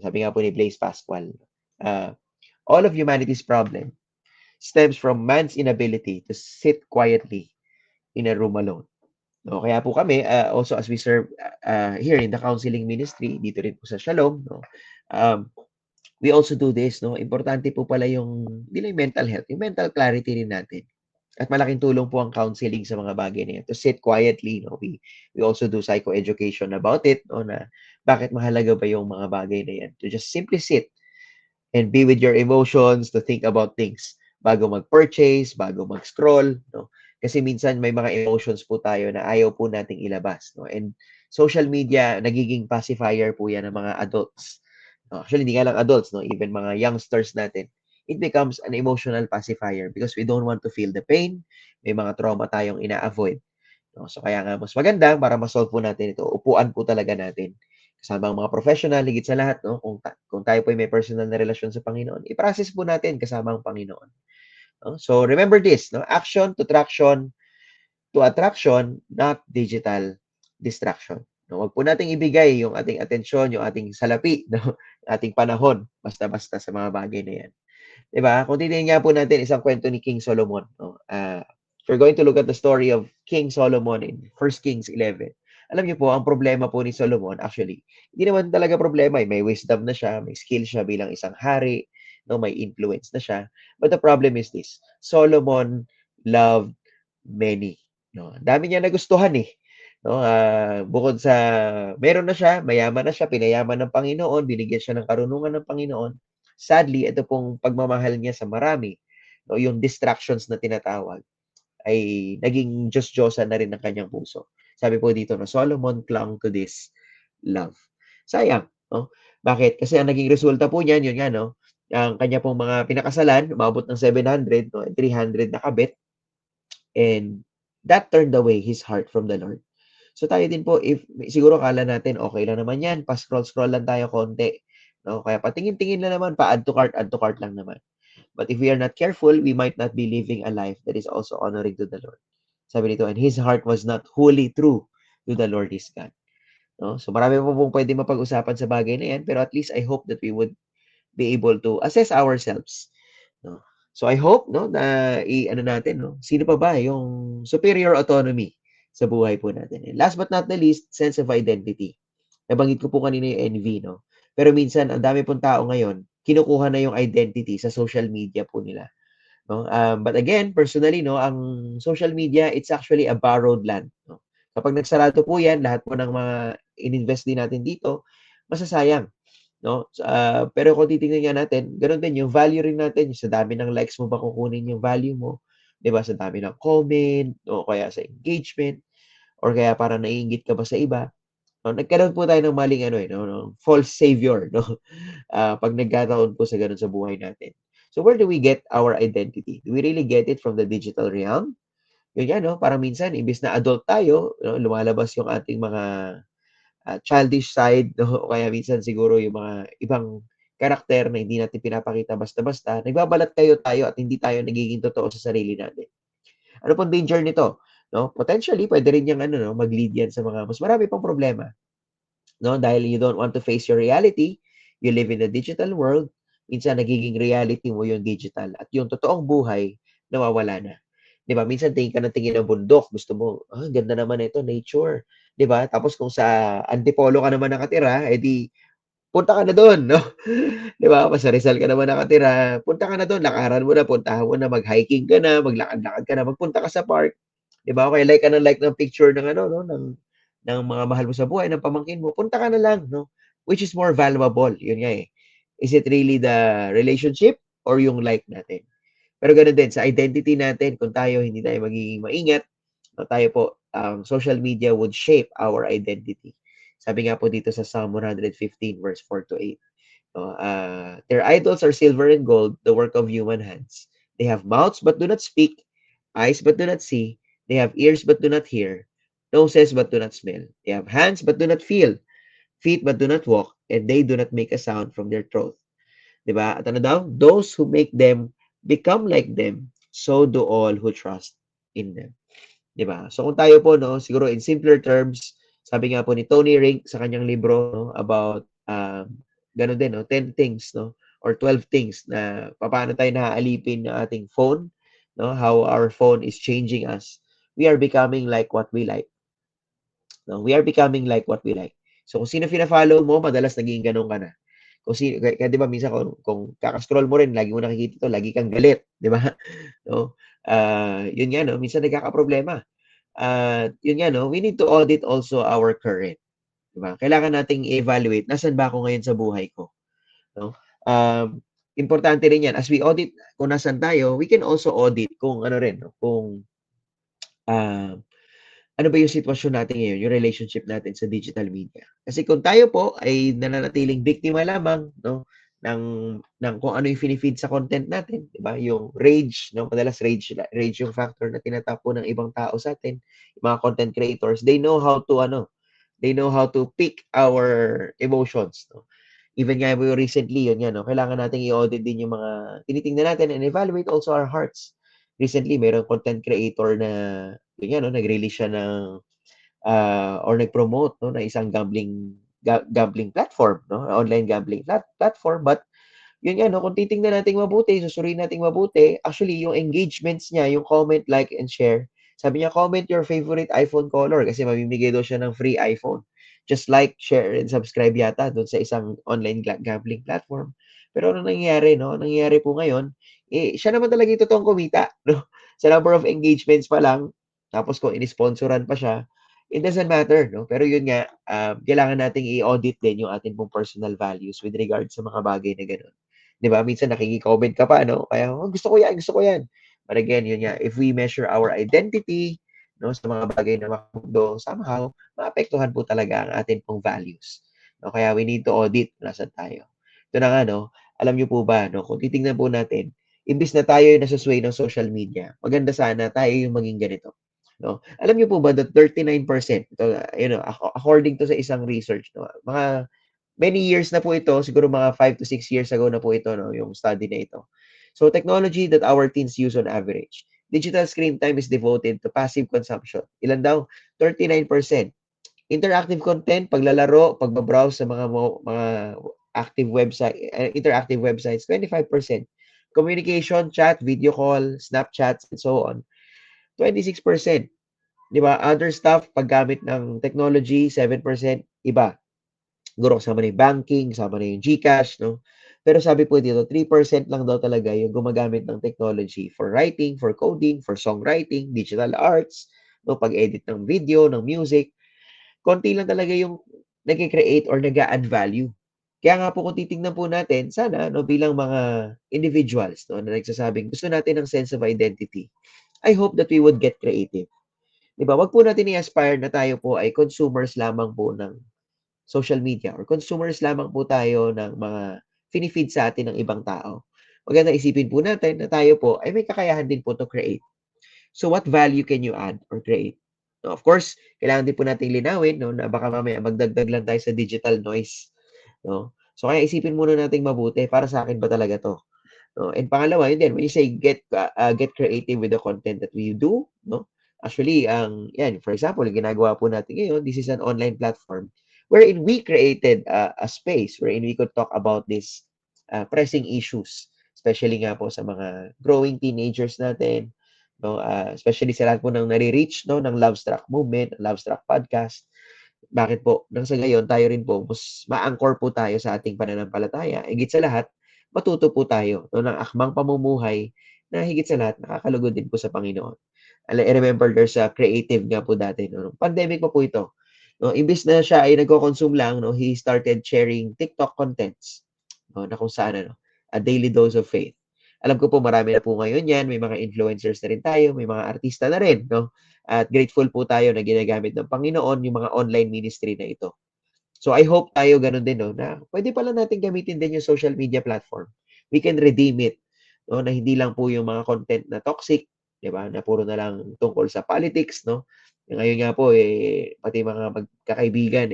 [SPEAKER 2] Sabi nga po ni Blaise Pascual, all of humanity's problem stems from man's inability to sit quietly in a room alone. No, kaya po kami, also as we serve here in the counseling ministry, dito rin po sa Shalom, no, um, we also do this, no? Importante po pala yung, hindi lang yung mental health, yung mental clarity rin natin. At malaking tulong po ang counseling sa mga bagay na yan. To sit quietly, no? We also do psychoeducation about it, no? Na bakit mahalaga ba yung mga bagay na yan. To just simply sit and be with your emotions, to think about things bago mag-purchase, bago mag-scroll, no? Kasi minsan may mga emotions po tayo na ayaw po nating ilabas, no? And social media, nagiging pacifier po yan ng mga adults. No? Actually, hindi nga lang adults, no? Even mga youngsters natin. It becomes an emotional pacifier because we don't want to feel the pain. May mga trauma tayong ina-avoid. No? So kaya nga mas maganda para ma-solve po natin ito, upuan po talaga natin. Kasama ang mga professional, higit sa lahat, no? Kung tayo po ay may personal na relasyon sa Panginoon, i-process po natin kasama ang Panginoon. No? So remember this, no? Action to traction to attraction, not digital distraction. No, wag po nating ibigay yung ating atensyon, yung ating salapi, no, ating panahon basta-basta sa mga bagay na yan. 'Di ba? Kung titingnan nga po natin isang kwento ni King Solomon, no. If we're going to look at the story of King Solomon in 1 Kings 11. Alam niyo po, ang problema po ni Solomon actually, hindi naman talaga problema, may wisdom na siya, may skill siya bilang isang hari, no, may influence na siya. But the problem is this, Solomon loved many, no. Dami niya nagustuhan eh. No, bukod sa meron na siya, mayaman na siya, pinayaman ng Panginoon, binigyan siya ng karunungan ng Panginoon. Sadly, ito pong pagmamahal niya sa marami, no, yung distractions na tinatawag, ay naging Diyos-Diyosan na rin ng kanyang puso. Sabi po dito, no, Solomon clung to this love. Sayang, no? Bakit? Kasi ang naging resulta po niyan, yun nga, no, ang kanya pong mga pinakasalan, umabot ng 700, no, 300 na kabit, and that turned away his heart from the Lord. So tayo din po, if siguro akala natin okay lang naman yan, pa-scroll-scroll lang tayo konti, no? Kaya patingin-tingin lang naman, pa-add to cart lang naman. But if we are not careful, we might not be living a life that is also honoring to the Lord. Sabi nito, and his heart was not wholly true to the Lord his God. No? So marami po pong pwede mapag-usapan sa bagay na yan, pero at least I hope that we would be able to assess ourselves. No? So I hope, no, na ano natin, no, sino pa ba yung superior autonomy sa buhay po natin. And last but not the least, sense of identity. Nabanggit ko po kanina yung envy, no? Pero minsan, ang dami pong tao ngayon, kinukuha na yung identity sa social media po nila. No? But again, personally, no, ang social media, it's actually a borrowed land. No? Kapag nagsarado po yan, lahat po ng mga ininvest din natin dito, masasayang. No? Pero kung titingnan nga natin, ganoon din yung value rin natin, yung sa dami ng likes mo ba kukunin yung value mo, 'di ba? Sa dami ng comment o kaya sa engagement or kaya parang naiinggit ka ba sa iba. No, nagkaroon po tayo ng maling ano no, false savior, no? Pag nagkataon po sa ganun sa buhay natin. So where do we get our identity? Do we really get it from the digital realm? Yun yan, no? Parang minsan, imbis na adult tayo, no, lumalabas yung ating mga childish side, no? O kaya minsan siguro yung mga ibang karakter na hindi natin pinapakita basta-basta, nagbabalat tayo at hindi tayo nagiging totoo sa sarili natin. Ano pong danger nito? No? Potentially, pwede rin yung ano, no, mag-lead yan sa mga mas marami pang problema. No? Dahil you don't want to face your reality, you live in a digital world, minsan nagiging reality mo yung digital at yung totoong buhay, nawawala na. 'Di ba? Minsan tingin ka ng tingin ng bundok, gusto mo, ganda naman ito, nature. 'Di ba? Tapos kung sa Antipolo ka naman nakatira, edi punta ka na doon, no? 'Di ba? Kung sa Rizal ka naman nakatira, punta ka na doon, lakaran mo na, puntahan mo na, mag-hiking ka na, maglakad-lakad ka na, magpunta ka sa park, 'di ba? Okay, like ka ng like ng picture ng ano, no, ng mga mahal mo sa buhay, ng pamangkin mo, punta ka na lang, no? Which is more valuable? Yun nga eh. Is it really the relationship or yung like natin? Pero ganoon din, sa identity natin, kung tayo hindi tayo magiging maingat, tayo po, social media would shape our identity. Sabi nga po dito sa Psalm 115 verse 4 to 8. Their idols are silver and gold, the work of human hands. They have mouths but do not speak, eyes but do not see, they have ears but do not hear, noses but do not smell. They have hands but do not feel, feet but do not walk, and they do not make a sound from their throat. Diba? At ano daw? Those who make them become like them, so do all who trust in them. 'Di ba? So kung tayo po, no, siguro in simpler terms, sabi nga po ni Tony Rink sa kanyang libro, no, about gano'n din, no, 10 things, no, or 12 things na paano tayo naaalipin ng ating phone, no, how our phone is changing us. We are becoming like what we like. No? We are becoming like what we like. So kung sino fina-follow mo, madalas naging ganun ka na. Kung sino, kaya 'di ba minsan kung kaka-scroll mo rin, lagi mo nakikita 'to, lagi kang galit, 'di ba? No? Yun nga no, minsan nagkakaproblema. Yun nga no, we need to audit also our current, 'di ba? Kailangan nating i-evaluate, nasaan ba ako ngayon sa buhay ko, no? Importante rin 'yan as we audit kung nasaan tayo, we can also audit kung ano rin, no, kung ah, ano ba yung sitwasyon natin ngayon, yung relationship natin sa digital media. Kasi kung tayo po ay nananatiling biktima lamang, no, ng kung ano yung fini-feed sa content natin, 'di ba? Yung rage, no, madalas rage yung factor na tinatapo ng ibang tao sa atin, yung mga content creators, they know how to pick our emotions, no. Even nga po recently, yun nga, no, kailangan nating i-audit din yung mga tinitingnan natin and evaluate also our hearts. Recently, mayroong content creator na, yun nga, no, nag-release siya ng, or nag-promote, no, na isang gambling platform, no, online gambling platform. But, yun nga, no, kung titingnan natin mabuti, susuriin natin mabuti, actually, yung engagements niya, yung comment, like, and share, sabi niya, comment your favorite iPhone color kasi mamimigay daw siya ng free iPhone. Just like, share, and subscribe yata doon sa isang online gambling platform. Pero ano nangyayari, no? Nangyayari po ngayon, siya naman talaga yung totoong kumita, no? Sa number of engagements pa lang, tapos kung in-sponsoran pa siya, it doesn't matter, no? Pero yun nga, kailangan nating i-audit din yung ating pong personal values with regard sa mga bagay na gano'n. 'Di ba? Minsan nakiki-comment ka pa, no? Kaya, oh, gusto ko yan, gusto ko yan. But again, yun nga, if we measure our identity, no, sa mga bagay na makamundo, somehow, maapektuhan po talaga ang ating pong values. No? Kaya we need to audit kung nasan tayo. Ito na nga, no? Alam niyo po ba, no? Kung titingnan po natin, imbis na tayo yung nasa sway ng social media, maganda sana tayo yung maging ganito. No? Alam niyo po ba that 39%, ito, according to sa isang research, no, mga many years na po ito, siguro mga 5 to 6 years ago na po ito, no, yung study na ito. So, technology that our teens use on average. Digital screen time is devoted to passive consumption. Ilan daw? 39%. Interactive content, paglalaro, pagbabrowse sa mga active website, interactive websites, 25%. Communication, chat, video call, Snapchats, and so on, 26%. 'Di ba? Other stuff, paggamit ng technology, 7%, iba. Siguro kasama na yung banking, kasama na yung GCash, no? Pero sabi po dito, 3% lang daw talaga yung gumagamit ng technology for writing, for coding, for songwriting, digital arts, no? Pag-edit ng video, ng music. Konti lang talaga yung nag-create or nag-add value. Kaya nga po kung titingnan po natin, sana no, bilang mga individuals no, na nagsasabing gusto natin ng sense of identity, I hope that we would get creative. Diba? Wag po natin i-aspire na tayo po ay consumers lamang po ng social media or consumers lamang po tayo ng mga fini-feed sa atin ng ibang tao. Maganda isipin po natin na tayo po ay may kakayahan din po to create. So what value can you add or create? No, of course, kailangan din po nating linawin no, na baka mamaya magdagdag lang tayo sa digital noise. No? So kaya isipin muna nating mabuti para sa akin ba talaga to? No? And pangalawa, yun din, when you say get creative with the content that we do, no? Actually, yan, for example, yung ginagawa po natin ngayon, this is an online platform wherein we created a space wherein we could talk about these pressing issues, especially nga po sa mga growing teenagers natin, no? Especially sa lahat po ng nare-reach no, ng Love Struck movement, Love Struck podcast. Bakit po? Nang sa gayon, tayo rin po, mas ma-anchor po tayo sa ating pananampalataya. Higit sa lahat, matuto po tayo no, ng akmang pamumuhay na higit sa lahat, nakakalugod din po sa Panginoon. I remember there's a creative nga po dati. No? Pandemic pa po ito. No? Imbis na siya ay nagko-consume lang, no? He started sharing TikTok contents no? Na kung saan, a daily dose of faith. Alam ko po marami na po ngayon yan. May mga influencers na rin tayo. May mga artista na rin. No? At grateful po tayo na ginagamit ng Panginoon yung mga online ministry na ito. So I hope tayo ganun din, no, na pwede pala natin gamitin din yung social media platform. We can redeem it, no, na hindi lang po yung mga content na toxic, 'di ba, na puro na lang tungkol sa politics, no. Ngayon nga po, pati mga magkakaibigan,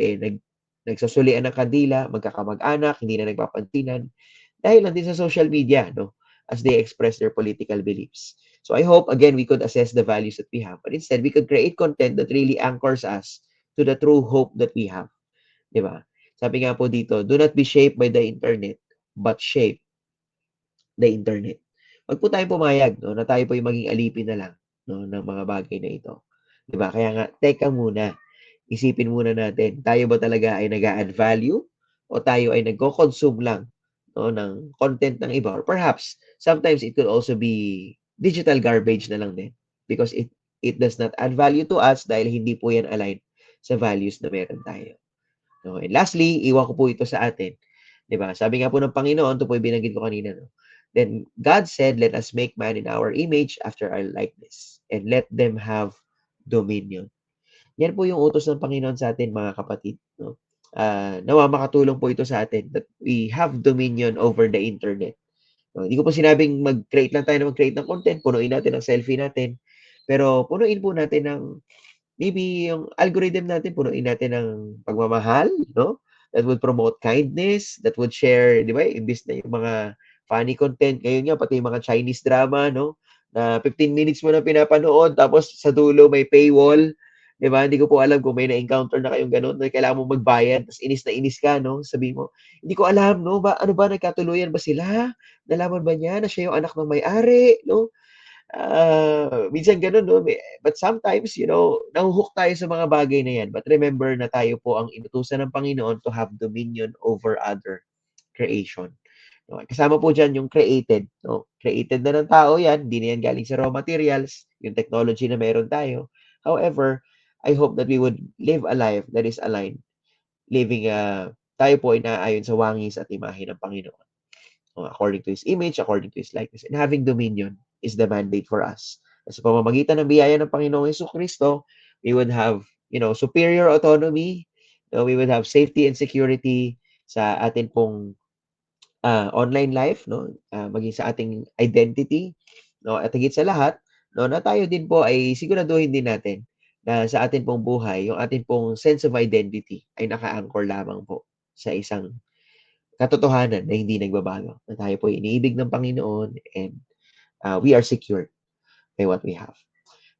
[SPEAKER 2] nagsasulian ng kandila, magkakamag-anak, hindi na nagpapansinan, dahil lang din sa social media, no, as they express their political beliefs. So I hope, again, we could assess the values that we have, but instead, we could create content that really anchors us to the true hope that we have. 'Di ba? Sabi nga po dito, do not be shaped by the internet, but shape the internet. Wag po tayong pumayag, no, na tayo po yung maging alipin na lang, no, ng mga bagay na ito. 'Di ba? Kaya nga, teka muna. isipin muna natin, tayo ba talaga ay nag-a-add value o tayo ay nagko-consume lang, no, ng content ng iba? Or perhaps, sometimes it could also be digital garbage na lang din because it does not add value to us dahil hindi po yan align sa values na meron tayo. No? And lastly, iwan ko po ito sa atin. 'Di ba? Sabi nga po ng Panginoon, ito po yung binanggit ko kanina, no? Then God said, "Let us make man in our image after our likeness, and let them have dominion." Yan po yung utos ng Panginoon sa atin, mga kapatid, no? Nawa makatulong po ito sa atin that we have dominion over the internet. No? Hindi ko po sinabing mag-create lang tayo na mag-create ng content, punuin natin ang selfie natin, pero punuin po natin ng maybe yung algorithm natin, punuin natin ng pagmamahal, no? That would promote kindness, that would share, di ba? Imbis na yung mga funny content, ngayon nga, pati yung mga Chinese drama, no? Na 15 minutes mo na pinapanood, tapos sa dulo may paywall, di ba? Hindi ko po alam kung may na-encounter na kayong ganun, na kailangan mo magbayad, tapos inis na inis ka, no? Sabi mo, hindi ko alam, no? Ano ba, nagkatuluyan ba sila? Nalaman ba niya na siya yung anak ng may-ari, no? Minsan gano'n 'no, but sometimes, nahu-hook tayo sa mga bagay na 'yan. But remember na tayo po ang inutusan ng Panginoon to have dominion over other creation. No, kasama po diyan yung created, 'no? Created na ng tao 'yan, hindi na 'yan galing sa raw materials, yung technology na meron tayo. However, I hope that we would live a life that is aligned, living, tayo po ay naaayon sa wangis at imahe ng Panginoon. According to His image, according to His likeness. And having dominion is the mandate for us. Sa pamamagitan ng biyaya ng Panginoong Jesucristo, we would have, superior autonomy, we would have safety and security sa atin pong online life, no? Maging sa ating identity, no? At higit sa lahat, no, na tayo din po ay siguraduhin din natin na sa atin pong buhay, yung atin pong sense of identity ay naka-anchor lamang po sa isang katotohanan na hindi nagbabago, na tayo po iniibig ng Panginoon and we are secured by what we have.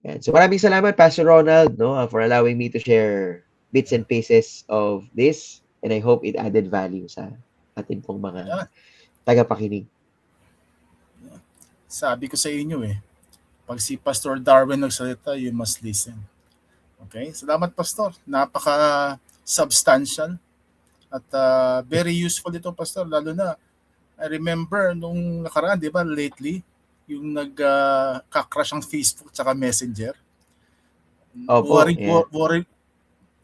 [SPEAKER 2] And so maraming salamat, Pastor Ronald, no, for allowing me to share bits and pieces of this, and I hope it added value sa atin pong mga
[SPEAKER 1] Yeah.
[SPEAKER 2] tagapakinig.
[SPEAKER 1] Sabi ko sa inyo pag si Pastor Darwin nagsalita, you must listen. Okay? Salamat, Pastor. Napaka-substantial at very useful ito, Pastor. Lalo na, I remember nung nakaraan, di ba, lately, yung nagka-crash ang Facebook tsaka Messenger.
[SPEAKER 2] Opo, yeah.
[SPEAKER 1] Worry,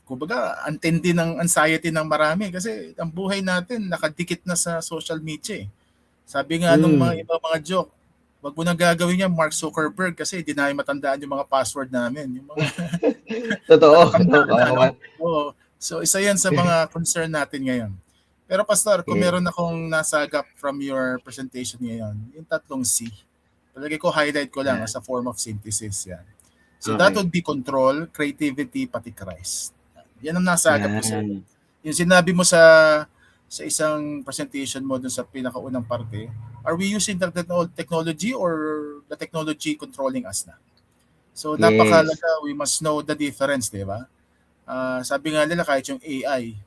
[SPEAKER 1] kumbaga, antindi ng anxiety ng marami kasi ang buhay natin nakadikit na sa social media. Sabi nga nung mga iba mga joke, wag mo nang gagawin yan, Mark Zuckerberg, kasi di na matandaan yung mga password namin. Yung mga
[SPEAKER 2] Totoo.
[SPEAKER 1] Oo. So isa yan sa mga concern natin ngayon. Pero Pastor, kung meron akong nasagap from your presentation ngayon, yung tatlong C, palagi ko highlight ko lang as a form of synthesis yan. So that would be control, creativity, pati Christ. Yan ang nasagap ko sa iyo. Yung sinabi mo sa isang presentation mo dun sa pinakaunang parte, are we using the technology or the technology controlling us na? So napakalaga, we must know the difference, di ba? Sabi nga nila kahit yung AI,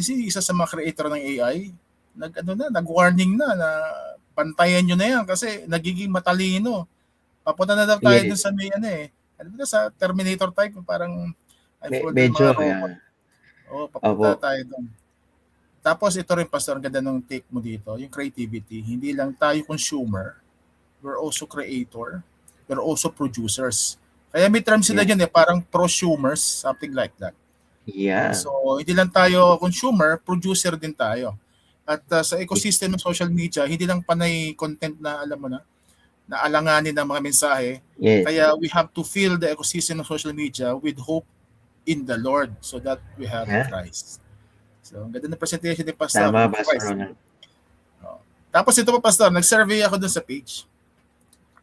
[SPEAKER 1] isa sa mga creator ng AI, nag-warning na pantayan nyo na yan kasi nagiging matalino. Papunta na daw tayo dun sa may sa Terminator type, parang
[SPEAKER 2] medyo,
[SPEAKER 1] papunta tayo dun. Tapos ito rin, Pastor, ang ganda ng take mo dito, yung creativity. Hindi lang tayo consumer, we're also creator, we're also producers. Kaya may term sila dyan parang prosumers, something like that.
[SPEAKER 2] Yeah.
[SPEAKER 1] So hindi lang tayo consumer, producer din tayo. At sa ecosystem ng social media, hindi lang panay content na alam mo na alanganin ng mga mensahe. Kaya we have to fill the ecosystem ng social media with hope in the Lord so that we have Christ. So, ang ganda ng presentation ni Pastor.
[SPEAKER 2] Tama, Pastor Ronald.
[SPEAKER 1] Tapos ito pa, Pastor, nag-survey ako dun sa page.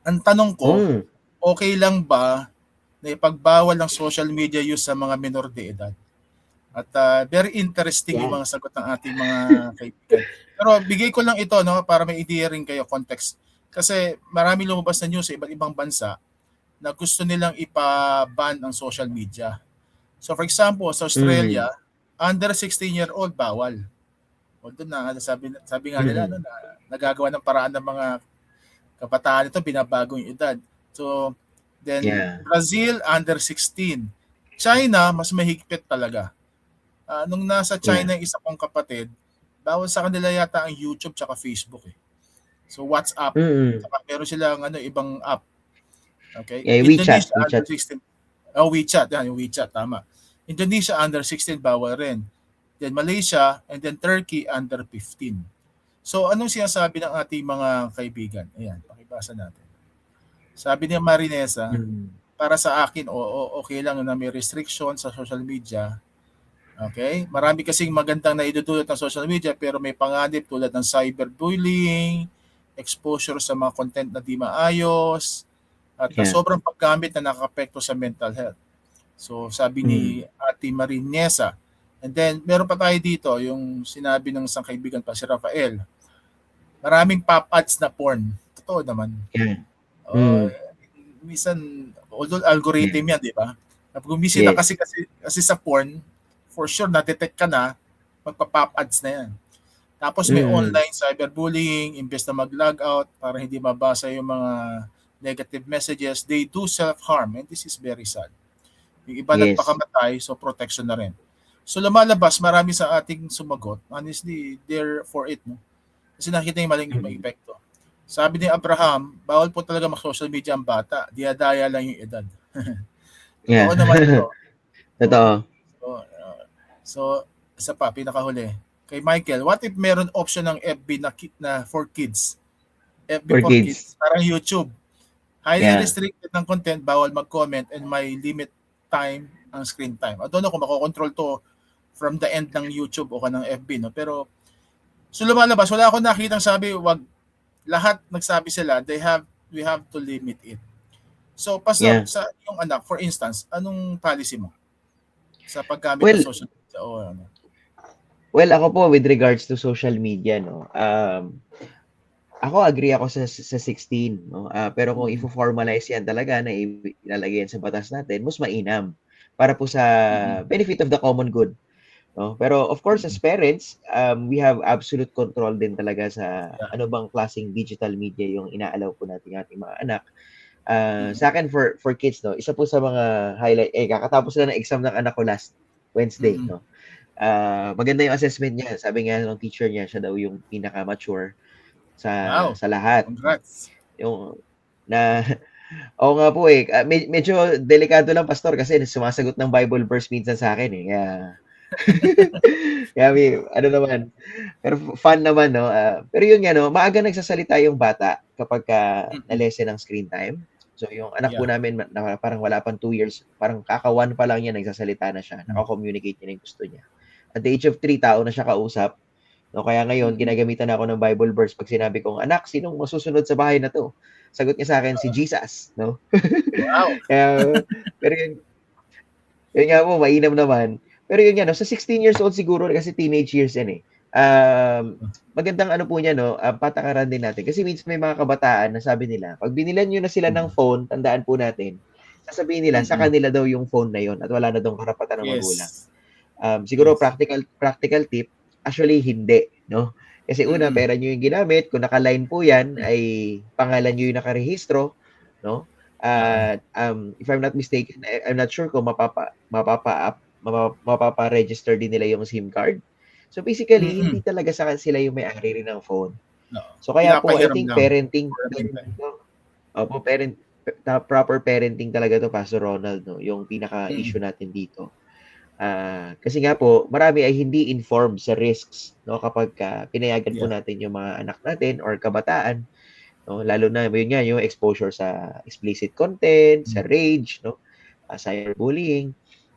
[SPEAKER 1] Ang tanong ko, okay lang ba na ipagbawal ng social media use sa mga minor de edad? At very interesting yung mga sagot ng ating mga kaibigan. Pero bigay ko lang ito para may idea rin kayo, context. Kasi marami lumabas na news sa iba't ibang bansa na gusto nilang ipa-ban ang social media. So for example, sa Australia, under 16-year-old bawal. Although sabi nga nila na nagagawa ng paraan ng mga kabataan ito, binabago yung edad. So then Brazil under 16, China, mas mahigpit talaga. Nung nasa China yung isa kong kapatid, bawal sa kanila yata ang YouTube tsaka Facebook eh. So WhatsApp,
[SPEAKER 2] Mm.
[SPEAKER 1] tsaka meron silang ibang app. Okay?
[SPEAKER 2] Yeah, WeChat,
[SPEAKER 1] Indonesia under
[SPEAKER 2] WeChat.
[SPEAKER 1] 16. WeChat, yan, yung WeChat, tama. Indonesia under 16 bawal rin. Then Malaysia and then Turkey under 15. So anong sinasabi ng ating mga kaibigan? Ayan, pakibasa natin. Sabi ni Marinesa, para sa akin, okay lang na may restriction sa social media. Okay? Marami kasing magandang naidudulot ng social media pero may panganib tulad ng cyberbullying, exposure sa mga content na di maayos, at sobrang paggamit na nakakapekto sa mental health. So sabi ni Ate Marinesa. And then meron pa tayo dito yung sinabi ng isang kaibigan pa si Rafael. Maraming pop ads na porn. Totoo naman. Minsan, although algorithm yan, di ba? Pag bumisita kasi sa porn, for sure na-detect ka na, magpa-pop ads na yan. Tapos may online cyberbullying, imbes na mag-log out para hindi mabasa yung mga negative messages, they do self-harm and this is very sad. Yung iba nagpakamatay, so protection na rin. So lumalabas, marami sa ating sumagot, honestly, they're for it. No? Kasi nakita yung maling epekto. Sabi ni Abraham, bawal po talaga mag-social media ang bata, diadaya lang yung edad. Totoo naman ito.
[SPEAKER 2] Totoo.
[SPEAKER 1] So, isa pa, pinakahuli. Kay Michael, what if meron option ng FB na for kids? FB for kids. Parang YouTube. Highly restricted ng content, bawal mag-comment, and may limit time ang screen time. I don't know kung makokontrol to from the end ng YouTube o ng FB. No? Pero, so lumalabas, wala akong nakitang sabi, wag, lahat nagsabi sila, we have to limit it. So, Pastor, sa yung anak, for instance, anong policy mo sa paggamit ng social media?
[SPEAKER 2] Well, ako po with regards to social media, no. Ako agree ako sa 16, no. Pero kung i-formalize yan talaga na ilalagay yan sa batas natin, mas mainam para po sa benefit of the common good. No? Pero of course, as parents, we have absolute control din talaga sa ano bang klaseng digital media yung inaalaw po natin ating mga anak. Sa akin for kids, no, isa po sa mga highlight, kakatapos na ng exam ng anak ko last Wednesday, no. Maganda yung assessment niya. Sabi nga ng teacher niya, siya daw yung pinaka-mature sa lahat.
[SPEAKER 1] Congrats.
[SPEAKER 2] Yung na oo nga po medyo delikado lang, Pastor, kasi sumasagot ng Bible verse minsan sa akin kaya ano naman, pero fun naman, no. Pero yun nga, no, maaga nagsasalita yung bata kapag na-lessen ng screen time. So yung anak po namin na parang wala pang 2 years, parang kaka-1 pa lang niya, nagsasalita na siya, naka-communicate niya yung gusto niya. At the age of 3, tao na siya kausap. No, kaya ngayon, ginagamitan ako ng Bible verse pag sinabi kong, anak, sinong masusunod sa bahay na to? Sagot niya sa akin, si Jesus, no?
[SPEAKER 1] Wow.
[SPEAKER 2] Pero yun nga po, mainam naman. Pero yun nga, no, sa 16 years old siguro, kasi teenage years yan magandang ano po niya, no, patakaran din natin. Kasi minsan may mga kabataan na sabi nila, pag binilan nyo na sila ng phone, tandaan po natin, sasabihin nila, sa kanila daw yung phone na yun at wala na daw karapatan ng magulang. Siguro practical tip, actually hindi, no? Kasi una, pera nyo yung ginamit, kung naka-line po yan, ay pangalan nyo yung nakarehistro, no? If I'm not mistaken, I'm not sure kung mapapa-register din nila yung SIM card. So basically, hindi talaga sila yung may-ari rin ng phone. So kaya po, I think parenting, proper parenting talaga to, Pastor Ronald, no? Yung pinaka-issue natin dito. Kasi nga po, marami ay hindi informed sa risks, no, kapag pinayagan po natin yung mga anak natin or kabataan, no, lalo na yun nga yung exposure sa explicit content, sa rage, no, cyberbullying,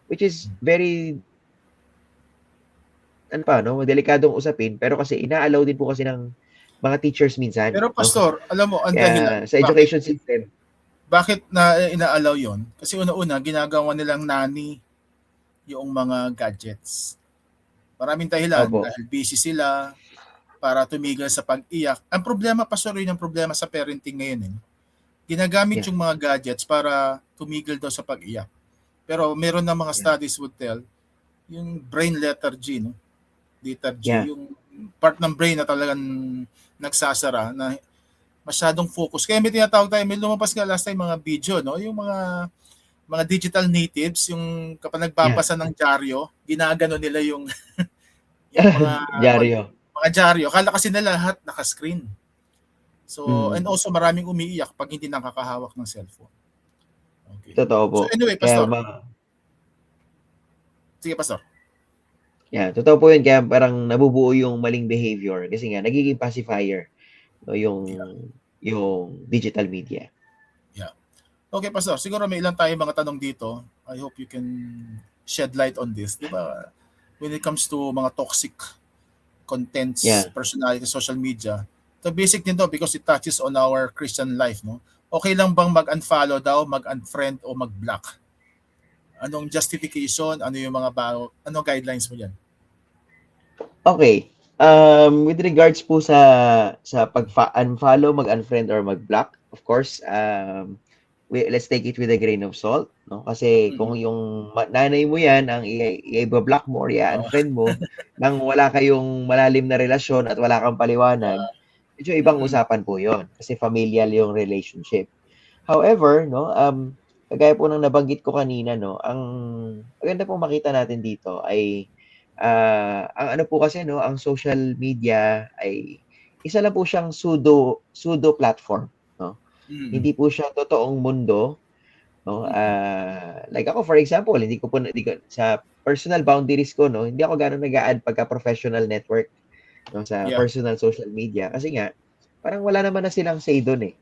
[SPEAKER 2] which is very delikadong usapin, pero kasi inaalaw din po kasi ng mga teachers minsan.
[SPEAKER 1] Pero Pastor, no? Alam mo, ang dahilan
[SPEAKER 2] sa education system.
[SPEAKER 1] Bakit na inaalaw yon? Kasi una-una, ginagawa nilang nani yung mga gadgets. Maraming dahilan, dahil busy sila, para tumigil sa pag-iyak. Ang problema, Pastor, yun ang problema sa parenting ngayon. Ginagamit yung mga gadgets para tumigil daw sa pag-iyak. Pero meron na mga studies would tell, yung brain lethargy, no? Lethargy, yung part ng brain na talagang nagsasara, na masyadong focus. Kaya may tinatawag tayo, may lumabas nga last time mga video, no? Yung mga mga digital natives, yung kapag nagbabasa ng dyaryo, ginagano nila yung yung
[SPEAKER 2] Dyaryo.
[SPEAKER 1] mga dyaryo. Akala kasi nila lahat naka-screen. So, and
[SPEAKER 2] Mm.
[SPEAKER 1] also maraming umiiyak pag hindi nakakahawak ng cellphone. Okay.
[SPEAKER 2] Totoo po.
[SPEAKER 1] So anyway,
[SPEAKER 2] Kaya
[SPEAKER 1] Pastor. Sige, Pastor.
[SPEAKER 2] totoo po yun. Kaya parang nabubuo yung maling behavior kasi nga nagiging pacifier, no, yung digital media.
[SPEAKER 1] Yeah. Okay, Pastor. Siguro may ilang tayo mga tanong dito. I hope you can shed light on this. Di ba? When it comes to mga toxic contents,
[SPEAKER 2] Yeah.
[SPEAKER 1] personality, social media, the basic din to because it touches on our Christian life, no? Okay lang bang mag-unfollow daw, mag-unfriend o mag-block? Anong justification? Ano yung mga ano guidelines mo diyan?
[SPEAKER 2] Okay. With regards po sa pag-unfollow, mag-unfriend or mag-block, of course, let's take it with a grain of salt, no? Kasi kung yung nanay mo yan ang i-block mo or i-unfriend mo nang wala kayong malalim na relasyon at wala kang paliwanag, medyo ibang usapan po yon kasi familial yung relationship. However, no, kagaya po ng nabanggit ko kanina, no, ang maganda pong makita natin dito ay ang ano po kasi, no, ang social media ay isa lang po siyang pseudo platform, no? Hindi po siya totoong mundo, no? Like ako for example, hindi ko sa personal boundaries ko, no, hindi ako gano'n nag-a-add pagka professional network, no, sa personal social media kasi nga parang wala naman na silang say doon eh.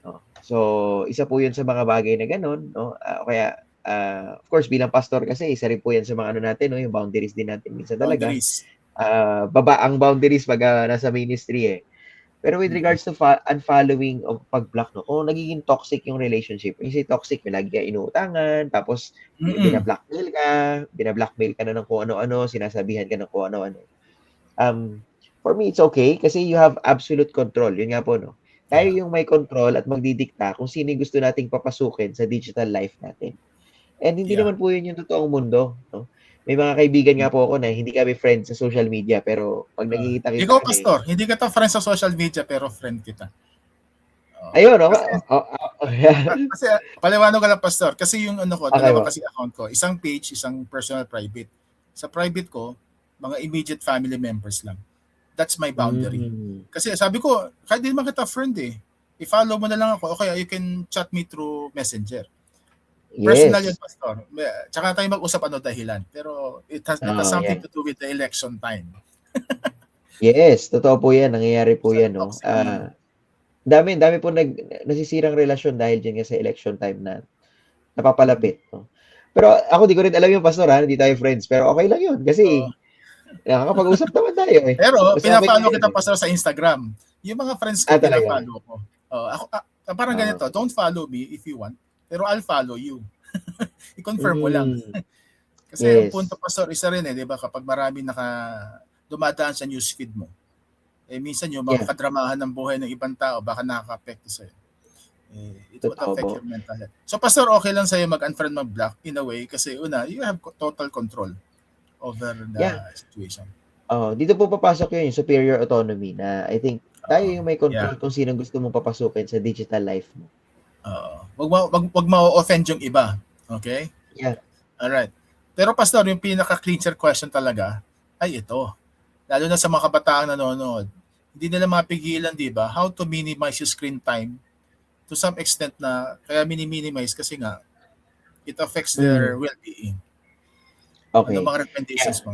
[SPEAKER 2] No? So, isa po 'yun sa mga bagay na gano'n, no? Kaya of course bilang pastor kasi isa rin po 'yan sa mga ano natin, no, yung boundaries din natin minsan talaga.
[SPEAKER 1] Boundaries.
[SPEAKER 2] Baba ang boundaries pag nasa ministry eh. Pero with regards to unfollowing o pag-block, no, kung nagiging toxic yung relationship, when you say toxic, may lagi ka inuutangan, tapos binablockmail ka na ng kung ano-ano, sinasabihan ka ng kung ano-ano. For me, it's okay kasi you have absolute control. Yun nga po, no? Tayo yung may control at magdidikta kung sino yung gusto nating papasukin sa digital life natin. And hindi naman po yun yung totoong mundo, no? May mga kaibigan nga po ako na hindi kami friends sa social media pero pag nagkikita-kita
[SPEAKER 1] Ikaw,
[SPEAKER 2] kami.
[SPEAKER 1] Pastor, hindi ka friend sa social media pero friend kita.
[SPEAKER 2] Ayun, no?
[SPEAKER 1] Kasi paliwanag ko lang, Pastor. Kasi yung ano ko,
[SPEAKER 2] Okay,
[SPEAKER 1] dalawa kasi account ko. Isang page, isang personal private. Sa private ko, mga immediate family members lang. That's my boundary. Kasi sabi ko, kahit di naman kita friend eh. I-follow mo na lang ako. Okay, you can chat me through Messenger. Personal yun, Pastor. Tsaka tayo mag-usap ano dahilan. Pero it has something to do with the election time.
[SPEAKER 2] Yes, totoo po yan. Nangyayari po yan, no? Dami po nasisirang relasyon dahil dyan nga sa election time na napapalapit, no? Pero ako di ko rin alam yung pastor, ha? Hindi tayo friends. Pero okay lang yun kasi nakakapag-usap naman tayo eh.
[SPEAKER 1] Pero pinafollow kita, Pastor, sa Instagram. Yung mga friends ko, pinafollow ko. Ako, parang ganito, don't follow me if you want, pero I'll follow you. I-confirm mo lang. Kasi ang punto, Pastor, isa rin eh, di ba? Kapag marami dumadaan sa newsfeed mo, eh minsan yung mga kadramahan ng buhay ng ibang tao, baka nakaka-apekto sa'yo. It would affect your mental health. So, Pastor, okay lang sa'yo mag-unfriend, mag-block in a way kasi una, you have total control over the situation.
[SPEAKER 2] Dito po papasok yung superior autonomy na I think tayo yung may control kung sino gusto mong papasukin sa digital life mo.
[SPEAKER 1] Wag ma-offend yung iba. Okay?
[SPEAKER 2] Yeah.
[SPEAKER 1] Alright. Pero Pastor, yung pinaka-clincher question talaga ay ito. Lalo na sa mga kabataang nanonood, hindi nila mapigilan, di ba, how to minimize your screen time to some extent na kaya minimize kasi nga it affects their well-being.
[SPEAKER 2] Okay.
[SPEAKER 1] Ano mga recommendations mo?